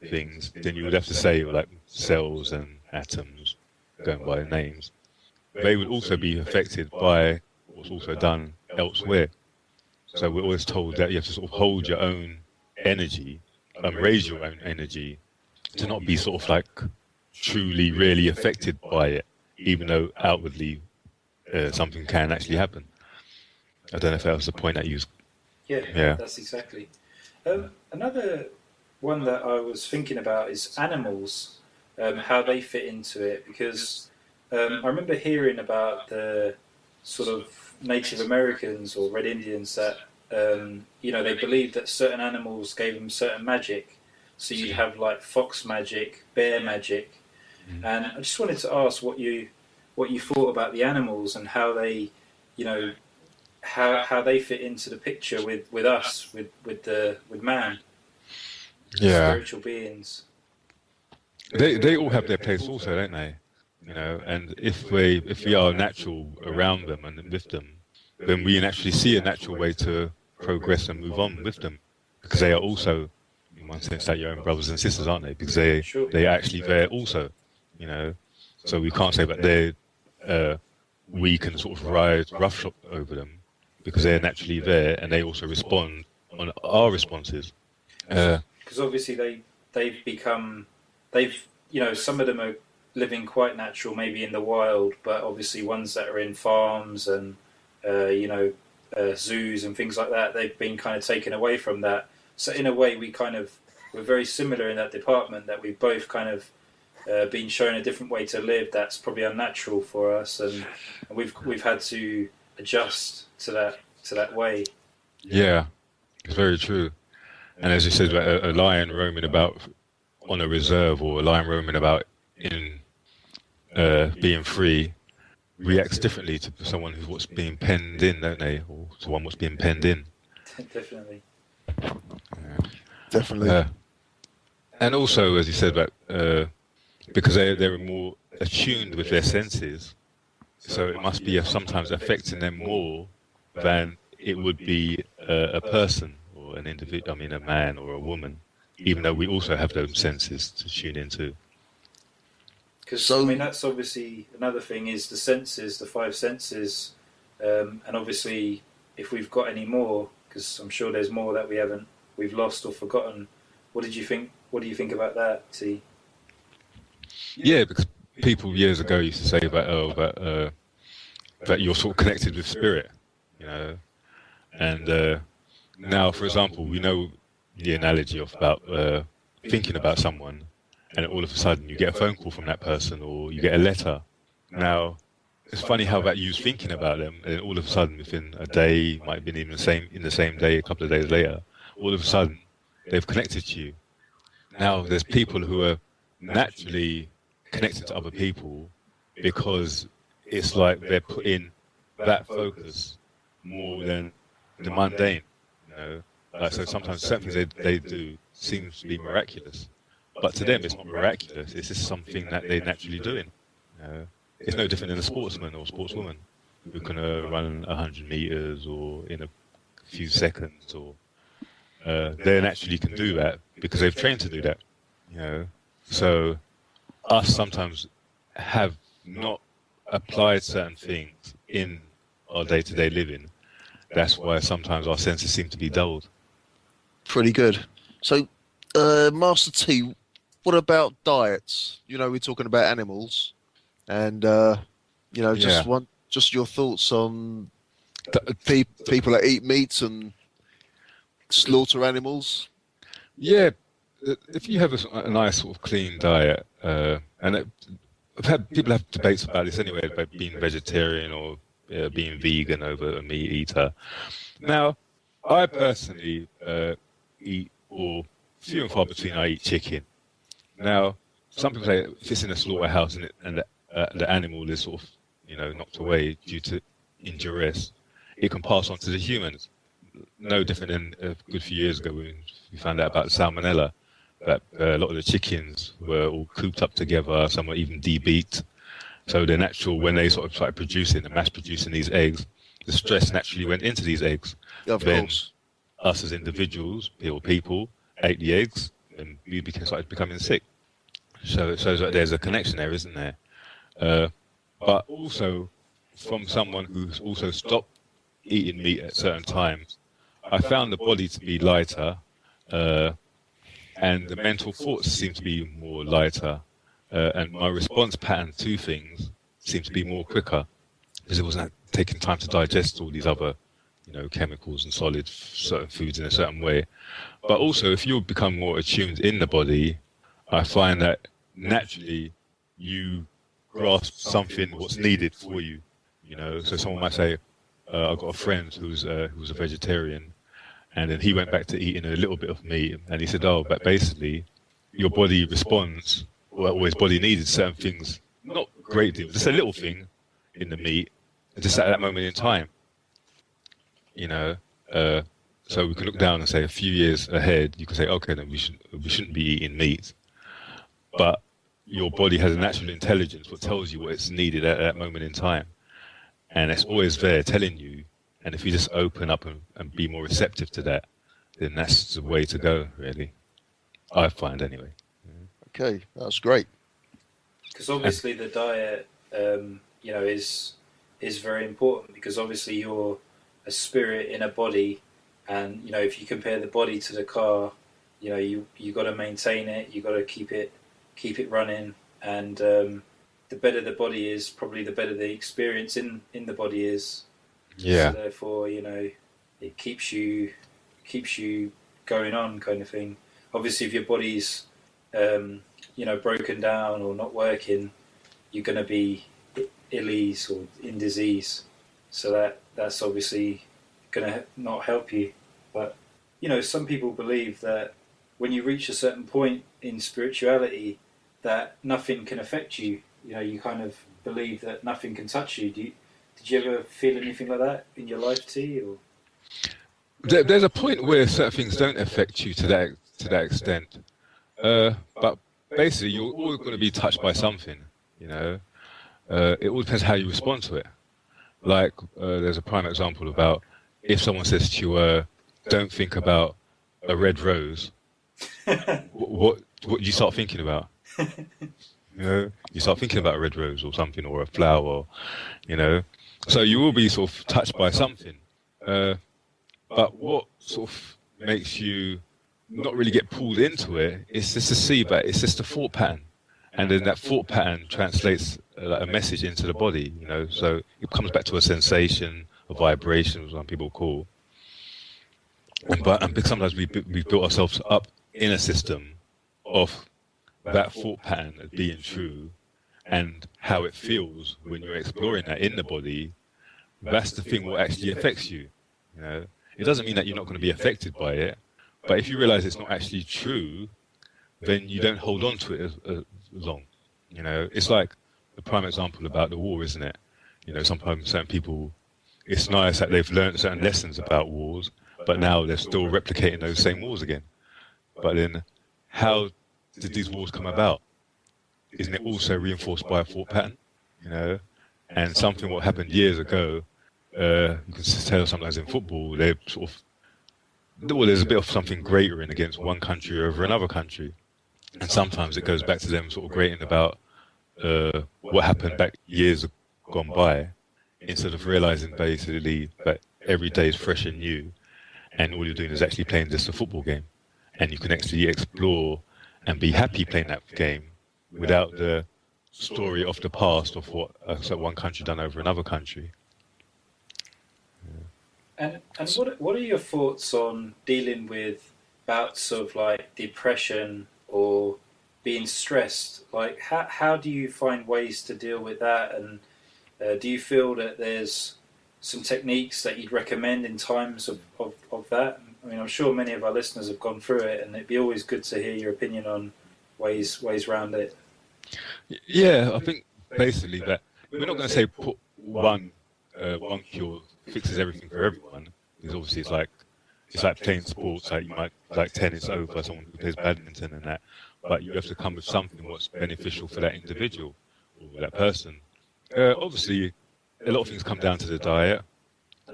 [SPEAKER 3] things, then you would have to say like cells and atoms, going by names. They would also be affected by what's also done elsewhere. So we're always told that you have to sort of hold your own energy and raise your own energy to not be sort of like truly, really affected by it, even though outwardly something can actually happen. I don't know if that was the point that you was.
[SPEAKER 1] Yeah, that's exactly. Another one that I was thinking about is animals, how they fit into it, because I remember hearing about the sort of Native Americans or Red Indians that they believed that certain animals gave them certain magic. So you'd have like fox magic, bear magic, and I just wanted to ask what you thought about the animals and how they, how they fit into the picture with us, with man, spiritual beings.
[SPEAKER 3] They all have their place also, don't they? And if we are natural around them and with them, then we naturally see a natural way to progress and move on with them, because they are also, in one sense, like your own brothers and sisters, aren't they? Because they are actually there also, So we can't say that we can sort of ride roughshod over them, because they're naturally there and they also respond on our responses.
[SPEAKER 1] Because obviously some of them are living quite natural, maybe in the wild, but obviously ones that are in farms and zoos and things like that, they've been kind of taken away from that. So in a way, we're very similar in that department, that we've both kind of been shown a different way to live that's probably unnatural for us, and we've had to adjust to that way.
[SPEAKER 3] Yeah, it's very true. And as you said, a lion roaming about on a reserve, or a lion roaming about in being free reacts differently to someone who's what's being penned in, don't they? Or to one what's being penned in.
[SPEAKER 1] Definitely.
[SPEAKER 2] Definitely.
[SPEAKER 3] And also, as you said, about because they're more attuned with their senses, so it must be sometimes affecting them more than it would be a person or an individual. I mean, a man or a woman, even though we also have those senses to tune into.
[SPEAKER 1] Because I mean, that's obviously another thing is the senses, the five senses, and obviously if we've got any more, because I'm sure there's more that we've lost or forgotten. What do you think about that, T?
[SPEAKER 3] Yeah, because people years ago used to say that that you're sort of connected with spirit, you know, and now, for example, we know the analogy of about thinking about someone, and all of a sudden you get a phone call from that person, or you get a letter. Now, it's funny how that you was thinking about them, and all of a sudden, within a day, might have been even in the same day, a couple of days later, all of a sudden, they've connected to you. Now, there's people who are naturally connected to other people because it's like they're putting that focus more than the mundane. You know, so sometimes certain things they do seems to be miraculous, but to them it's not miraculous. It's just something that they're naturally doing. You know, it's no different than a sportsman or sportswoman who can run 100 meters or in a few seconds, or they naturally can do that because they've trained to do that. You know, so us sometimes have not applied certain things in our day-to-day living. That's why sometimes our senses seem to be dulled.
[SPEAKER 2] Pretty good. So, Master T, what about diets? You know, we're talking about animals, and you know, just your thoughts on people that eat meat and slaughter animals.
[SPEAKER 3] Yeah, if you have a nice sort of clean diet, and people have debates about this anyway, about being vegetarian or being vegan over a meat eater. Now, I personally eat, or few and far between, I eat chicken. Now, some people say if it's in a slaughterhouse and the animal is sort of, you know, knocked away due to injuries, it can pass on to the humans. No different than a good few years ago when we found out about salmonella, that a lot of the chickens were all cooped up together, some were even debeaked. So the natural, when they sort of started producing and mass producing these eggs, the stress naturally went into these eggs.
[SPEAKER 2] Of course.
[SPEAKER 3] Us as individuals, or people, ate the eggs and we started becoming sick. So it shows that there's a connection there, isn't there? But also, from someone who's also stopped eating meat at certain times, I found the body to be lighter, and the mental thoughts seem to be more lighter, and my response pattern to things seems to be more quicker, because it wasn't taking time to digest all these other, you know, chemicals and solids, certain foods in a certain way. But also, if you become more attuned in the body, I find that naturally you grasp something what's needed for you. You know, so someone might say, I've got a friend who's a vegetarian, and then he went back to eating a little bit of meat, and he said, oh, but basically your body responds, or his body needed certain things, not a great deal, just a little thing in the meat, just at that moment in time. You know, so we can look down and say a few years ahead, you can say, okay, then we shouldn't be eating meat. But your body has a natural intelligence what tells you what it's needed at that moment in time. And it's always there telling you. And if you just open up and be more receptive to that, then that's the way to go, really. I find, anyway.
[SPEAKER 2] Okay, that's great.
[SPEAKER 1] Because obviously the diet, you know, is very important, because obviously you're a spirit in a body, and you know, if you compare the body to the car, you know, you got to maintain it, you got to keep it running, and the better the body is, probably the better the experience in the body is.
[SPEAKER 3] Yeah.
[SPEAKER 1] So therefore, you know, it keeps you going on, kind of thing. Obviously, if your body's you know, broken down or not working, you're going to be ill ease or in disease. So that's obviously going to not help you. But you know, some people believe that when you reach a certain point in spirituality, that nothing can affect you. you kind of believe that nothing can touch you. Did you ever feel anything like that in your life, T? Or
[SPEAKER 3] There's a point where certain things don't affect you to that extent, but basically you're always going to be touched by something. You know, it all depends how you respond to it. Like there's a prime example about if someone says to you, "Don't think about a red rose," what you start thinking about? You know, you start thinking about a red rose or something, or a flower, you know. So you will be sort of touched by something. But what sort of makes you not really get pulled into it is just to see that it's just a thought pattern. And then that thought pattern translates like a message into the body, you know. So it comes back to a sensation, a vibration, as some people call. And sometimes we've built ourselves up in a system of that thought pattern as being true, and how it feels when you're exploring that in the body. That's the thing what actually affects you. You know, it doesn't mean that you're not going to be affected by it, but if you realize it's not actually true, then you don't hold on to it as long. You know, it's like the prime example about the war, isn't it? You know, sometimes certain people, it's nice that they've learned certain lessons about wars, but now they're still replicating those same wars again. But then, how did these wars come about? Isn't it also reinforced by a thought pattern? You know, and something what happened years ago, you can tell sometimes in football, they sort of, well, there's a bit of something greater in against one country over another country. And sometimes it goes back to them sort of grating about what happened back years gone by, instead of realizing basically that every day is fresh and new, and all you're doing is actually playing just a football game. And you can actually explore and be happy playing that game without the story of the past of what one country done over another country.
[SPEAKER 1] and what are your thoughts on dealing with bouts of like depression or being stressed? Like how do you find ways to deal with that? And do you feel that there's some techniques that you'd recommend in times of that? I mean, I'm sure many of our listeners have gone through it, and it'd be always good to hear your opinion on ways around it.
[SPEAKER 3] Yeah, I think basically that we're not going to say put one cure fixes everything for everyone, because obviously it's like playing sports. Like you might like tennis over someone who plays badminton and that, but you have to come with something what's beneficial for that individual or that person. Obviously, a lot of things come down to the diet.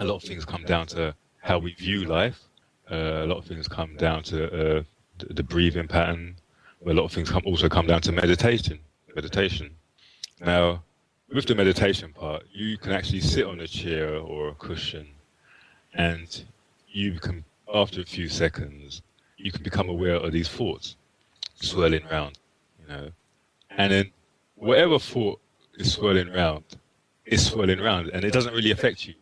[SPEAKER 3] A lot of things come down to how we view life. A lot of things come down to the breathing pattern. A lot of things also come down to meditation. Now, with the meditation part, you can actually sit on a chair or a cushion, and you can, after a few seconds, you can become aware of these thoughts swirling round, you know. And then whatever thought is swirling round, and it doesn't really affect you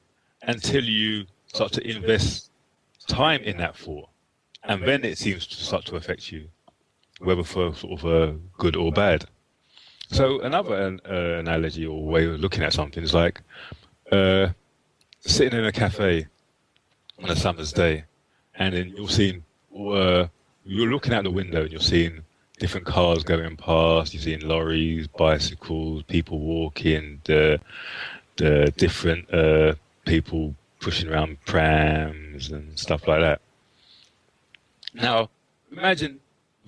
[SPEAKER 3] until you start to invest time in that thought, and then it seems to start to affect you, whether for sort of good or bad. So another analogy or way of looking at something is like sitting in a cafe on a summer's day, and then you're looking out the window and you're seeing different cars going past. You're seeing lorries, bicycles, people walking, the different people pushing around prams and stuff like that. Now, imagine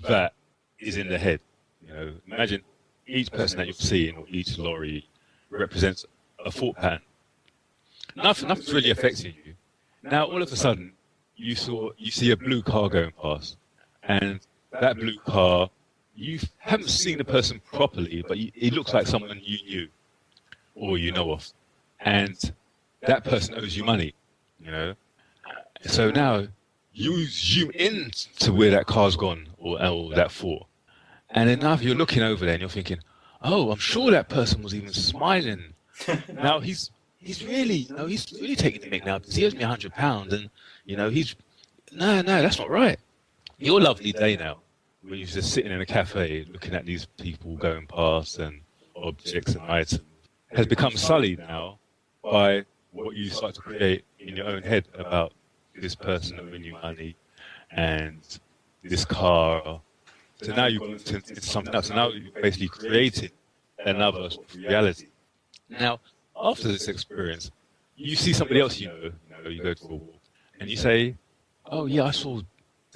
[SPEAKER 3] that is in the head. You know, imagine each person that you're seeing or each lorry represents a thought pattern. Nothing's really affecting you. Now, all of a sudden, you see a blue car going past, and that blue car, you haven't seen the person properly, but it looks like someone you knew or you know of, and that person owes you money, you know. So now you zoom in to where that car's gone or that thought, and then now you're looking over there and you're thinking, oh, I'm sure that person was even smiling. Now he's really taking the mick now because he owes me £100, and you know no, that's not right. Your lovely day now, when you're just sitting in a cafe looking at these people going past and objects and items, has become sullied now by what you start to create in your own head about this person owing you money and this car. So now you've gone into something else. So now you've basically created another sort of reality. Now, after this experience, you see somebody else you go to a walk, and you say, "Oh yeah, I saw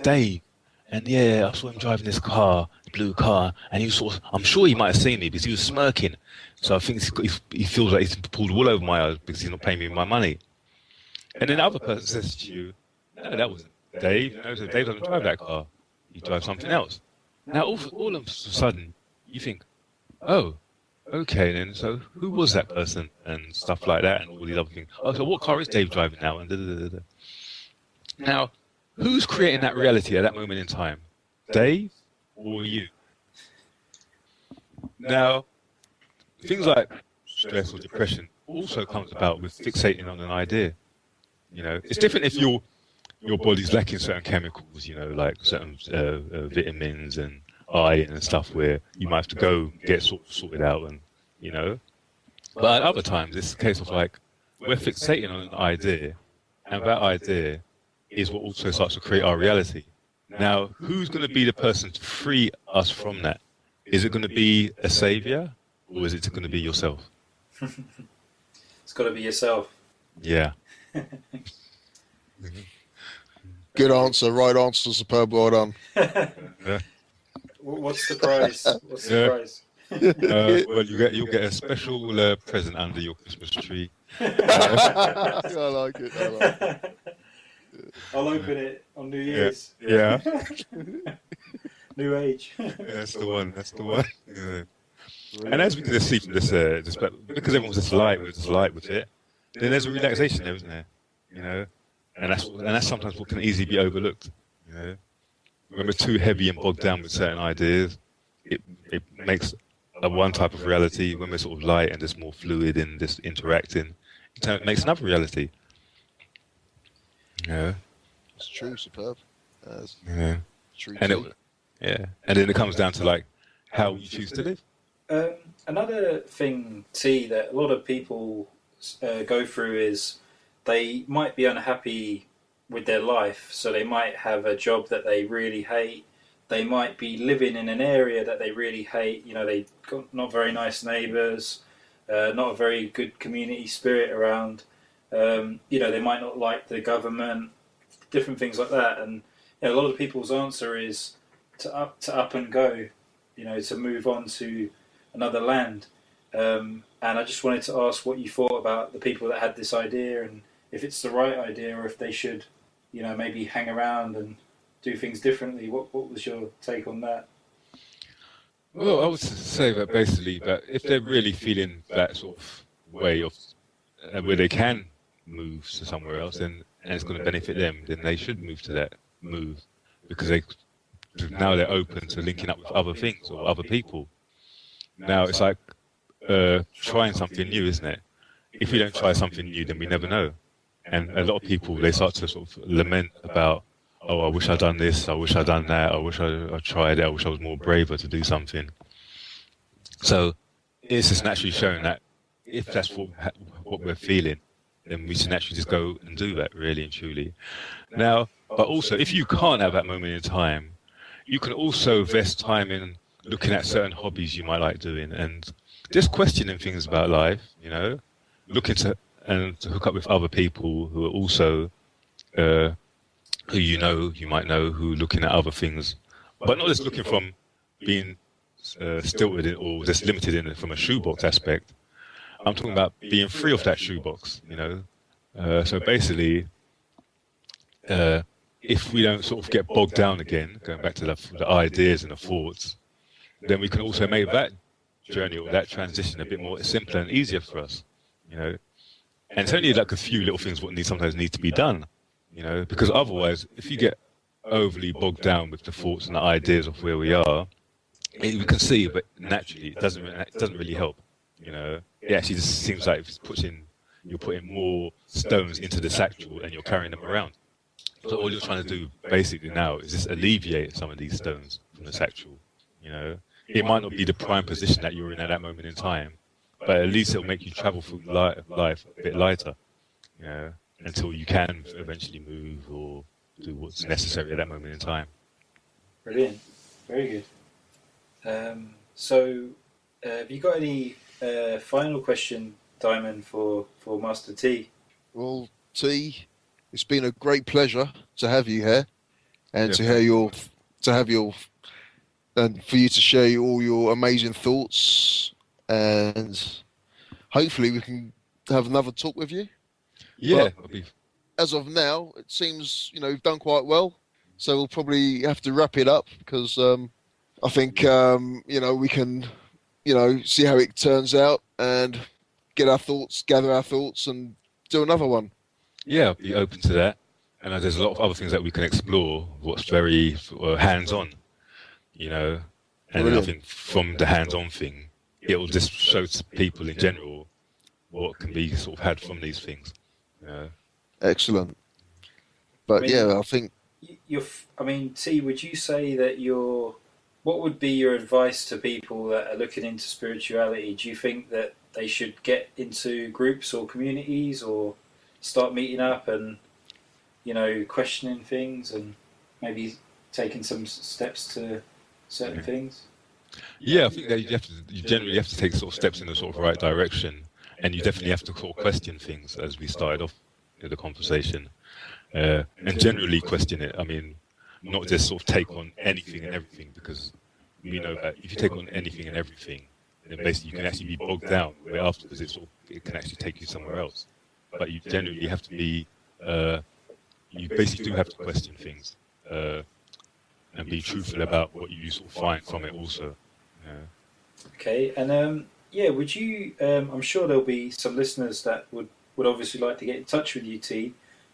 [SPEAKER 3] Dave, and yeah, I saw him driving this car, blue car, and he was sort of, I'm sure he might have seen me because he was smirking. So I think he feels like he's pulled wool over my eyes because he's not paying me my money." And then the other person says to you, "No, that wasn't Dave. So Dave doesn't drive that car. He drives something else." Now, all of a sudden, you think, "Oh, okay then, so who was that person?" and stuff like that, and all these other things. "Oh, so what car is Dave driving now?" and da, da, da, da. Now, who's creating that reality at that moment in time? Dave or you? Now, things like stress or depression also comes about with fixating on an idea. It's different if your body's lacking certain chemicals, like certain vitamins and iron and stuff, where you might have to go get sorted out, and. But at other times, it's a case of like we're fixating on an idea, and that idea is what also starts to create our reality. Now, who's going to be the person to free us from that? Is it going to be a savior, or is it going to be yourself?
[SPEAKER 1] It's got to be yourself.
[SPEAKER 3] Yeah.
[SPEAKER 2] Good answer, right answer, superb, well done.
[SPEAKER 3] Yeah.
[SPEAKER 1] What's the prize? What's the prize?
[SPEAKER 3] Well, you'll get a special present under your Christmas tree.
[SPEAKER 2] I like it.
[SPEAKER 1] I'll open it on New Year's.
[SPEAKER 3] Yeah.
[SPEAKER 1] New age.
[SPEAKER 3] That's the one. Yeah. And as we can see from this, because everyone's just light with it, then there's a relaxation there, isn't there? And that's sometimes what can easily be overlooked. When we're too heavy and bogged down with certain ideas, it makes one type of reality. When we're sort of light and just more fluid and just interacting, it makes another reality. Yeah.
[SPEAKER 2] It's true, superb.
[SPEAKER 3] Yeah.
[SPEAKER 2] True.
[SPEAKER 3] And and then it comes down to like how we choose to live.
[SPEAKER 1] Another thing, T, that a lot of people go through is they might be unhappy with their life, so they might have a job that they really hate. They might be living in an area that they really hate. They got not very nice neighbours, not a very good community spirit around. They might not like the government, different things like that. And a lot of people's answer is to up and go, to move on to another land. And I just wanted to ask what you thought about the people that had this idea, and if it's the right idea, or if they should, maybe hang around and do things differently. What was your take on that?
[SPEAKER 3] Well, I would say that basically that if they're really feeling that sort of way of where they can move to somewhere else, and it's going to benefit them, then they should move because now they're open to linking up with other things or other people. Now it's like trying something new, isn't it? If we don't try something new, then we never know. And a lot of people, they start to sort of lament about, "Oh, I wish I'd done this, I wish I'd done that, I wish I tried it, I wish I was more braver to do something." So it's just naturally showing that if that's what we're feeling, then we should naturally just go and do that, really and truly. Now, but also, if you can't have that moment in time, you can also invest time in looking at certain hobbies you might like doing and just questioning things about life, looking to hook up with other people who are also, who you might know, who are looking at other things, but not just looking from being stilted in or just limited in it from a shoebox aspect. I'm talking about being free of that shoebox, So basically, if we don't sort of get bogged down again, going back to the ideas and the thoughts, then we can also make that journey or that transition a bit more simpler and easier for us, And it's only like a few little things what sometimes need to be done, because otherwise, if you get overly bogged down with the thoughts and the ideas of where we are, we can see, but naturally it doesn't really help, It actually just seems like you're putting more stones into the satchel and you're carrying them around. So all you're trying to do basically now is just alleviate some of these stones from the satchel, It might not be the prime position that you're in at that moment in time, but at least it'll make you travel through life a bit lighter, until you can eventually move or do what's necessary at that moment in time.
[SPEAKER 1] Brilliant. Very good. So Have you got any final question, Diamond, for Master T?
[SPEAKER 2] Well, T, it's been a great pleasure to have you here and
[SPEAKER 3] Yeah,
[SPEAKER 2] to hear and for you to share all your amazing thoughts, and hopefully we can have another talk with you.
[SPEAKER 3] yeah,
[SPEAKER 2] But as of now, it seems you've done quite well. So we'll probably have to wrap it up because I think we can see how it turns out and gather our thoughts, and do another one.
[SPEAKER 3] yeah, I'll be open to that. And there's a lot of other things that we can explore. What's very hands-on, you know. And then I
[SPEAKER 2] Brilliant.
[SPEAKER 3] think from the hands-on thing, it will just show to people in general what can be sort of had from these things. You know.
[SPEAKER 2] Excellent.
[SPEAKER 1] I
[SPEAKER 2] But
[SPEAKER 1] mean,
[SPEAKER 2] yeah, I think
[SPEAKER 1] I mean, T, would you say that what would be your advice to people that are looking into spirituality? Do you think that they should get into groups or communities, or start meeting up and questioning things and maybe taking some steps to certain things?
[SPEAKER 3] Yeah, I think that you generally have to take sort of steps in the sort of right direction, and you definitely have to sort of question things as we started off in the conversation, and generally question it. I mean, not just sort of take on anything and everything, because we know that if you take on anything and everything, then basically you can actually be bogged down. Where afterwards it can actually take you somewhere else. But you generally have to be, you basically do have to question things, and be truthful about what you sort of find from it also.
[SPEAKER 1] Okay, and yeah, would you? I'm sure there'll be some listeners that would obviously like to get in touch with you, T.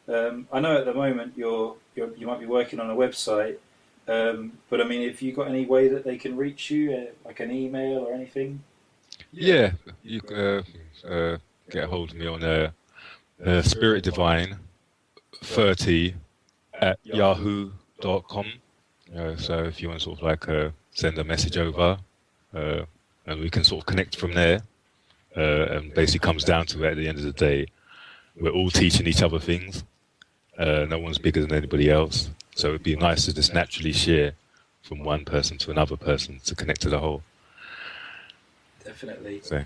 [SPEAKER 1] I know at the moment you might be working on a website, but I mean, if you got any way that they can reach you, like an email or anything?
[SPEAKER 3] Yeah, you can get a hold of me on Spirit Divine 30 at yahoo.com. So if you want to sort of like send a message over, and we can sort of connect from there. And basically comes down to it at the end of the day, we're all teaching each other things. No one's bigger than anybody else. So it'd be nice to just naturally share from one person to another person to connect to the whole.
[SPEAKER 1] Definitely.
[SPEAKER 3] So,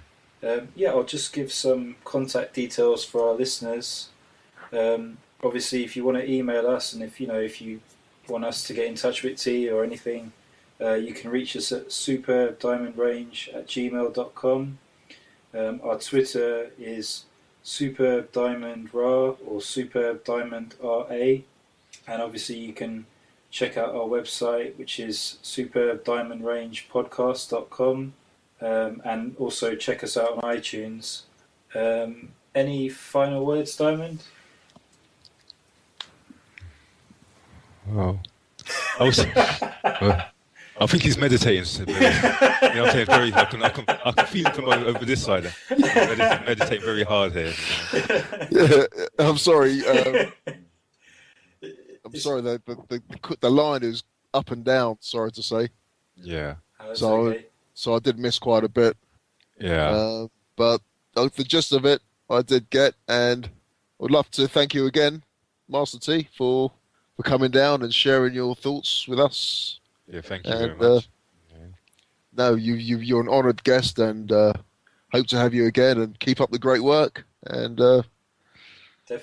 [SPEAKER 1] Yeah, I'll just give some contact details for our listeners. Obviously, if you want to email us, and if you want us to get in touch with T or anything, you can reach us at superdiamondrange@gmail.com. Our Twitter is superdiamondra or superdiamondra, and obviously you can check out our website, which is superdiamondrangepodcast.com, and also check us out on iTunes. Any final words, Diamond?
[SPEAKER 3] oh, I think he's meditating. I'm saying I can feel him from over this side. Meditate very hard here.
[SPEAKER 2] yeah, I'm sorry. I'm sorry. The line is up and down. Sorry to say.
[SPEAKER 3] Yeah.
[SPEAKER 1] Okay.
[SPEAKER 2] So I did miss quite a bit.
[SPEAKER 3] Yeah.
[SPEAKER 2] But the gist of it, I did get, and I would love to thank you again, Master T, for coming down and sharing your thoughts with us.
[SPEAKER 3] Yeah. Thank you very much.
[SPEAKER 2] No, you're an honoured guest, and hope to have you again. And keep up the great work. And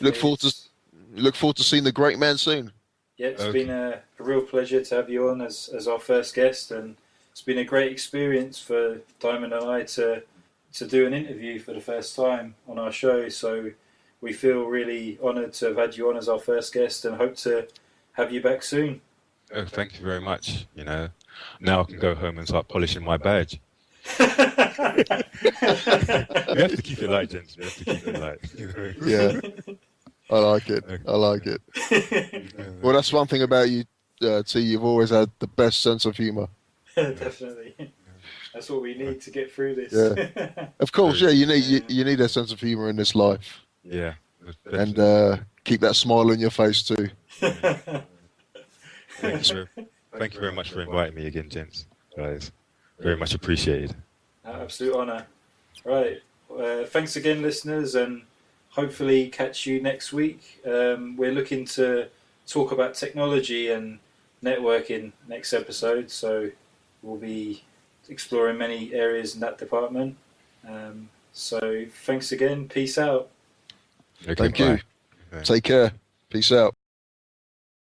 [SPEAKER 2] look forward to seeing the great man soon.
[SPEAKER 1] Yeah, it's been a real pleasure to have you on as our first guest, and it's been a great experience for Diamond and I to do an interview for the first time on our show. So we feel really honoured to have had you on as our first guest, and hope to have you back soon.
[SPEAKER 3] Oh, thank you very much. Now I can go home and start polishing my badge. We have to keep it light, gents. We have to keep it light.
[SPEAKER 2] Yeah, I like it. I like it. Well, that's one thing about you, T. You've always had the best sense of humour.
[SPEAKER 1] Definitely. That's what we need to get through this.
[SPEAKER 2] Yeah. Of course, yeah. You need a sense of humour in this life.
[SPEAKER 3] Yeah.
[SPEAKER 2] And keep that smile on your face too.
[SPEAKER 3] Thank you very much for inviting me again, gents. Guys, very much appreciated.
[SPEAKER 1] Absolute honour. Right. Thanks again, listeners, and hopefully catch you next week. We're looking to talk about technology and networking next episode, so we'll be exploring many areas in that department. So thanks again. Peace out.
[SPEAKER 3] Okay,
[SPEAKER 2] Thank you.
[SPEAKER 3] bye.
[SPEAKER 2] Take care. Peace out.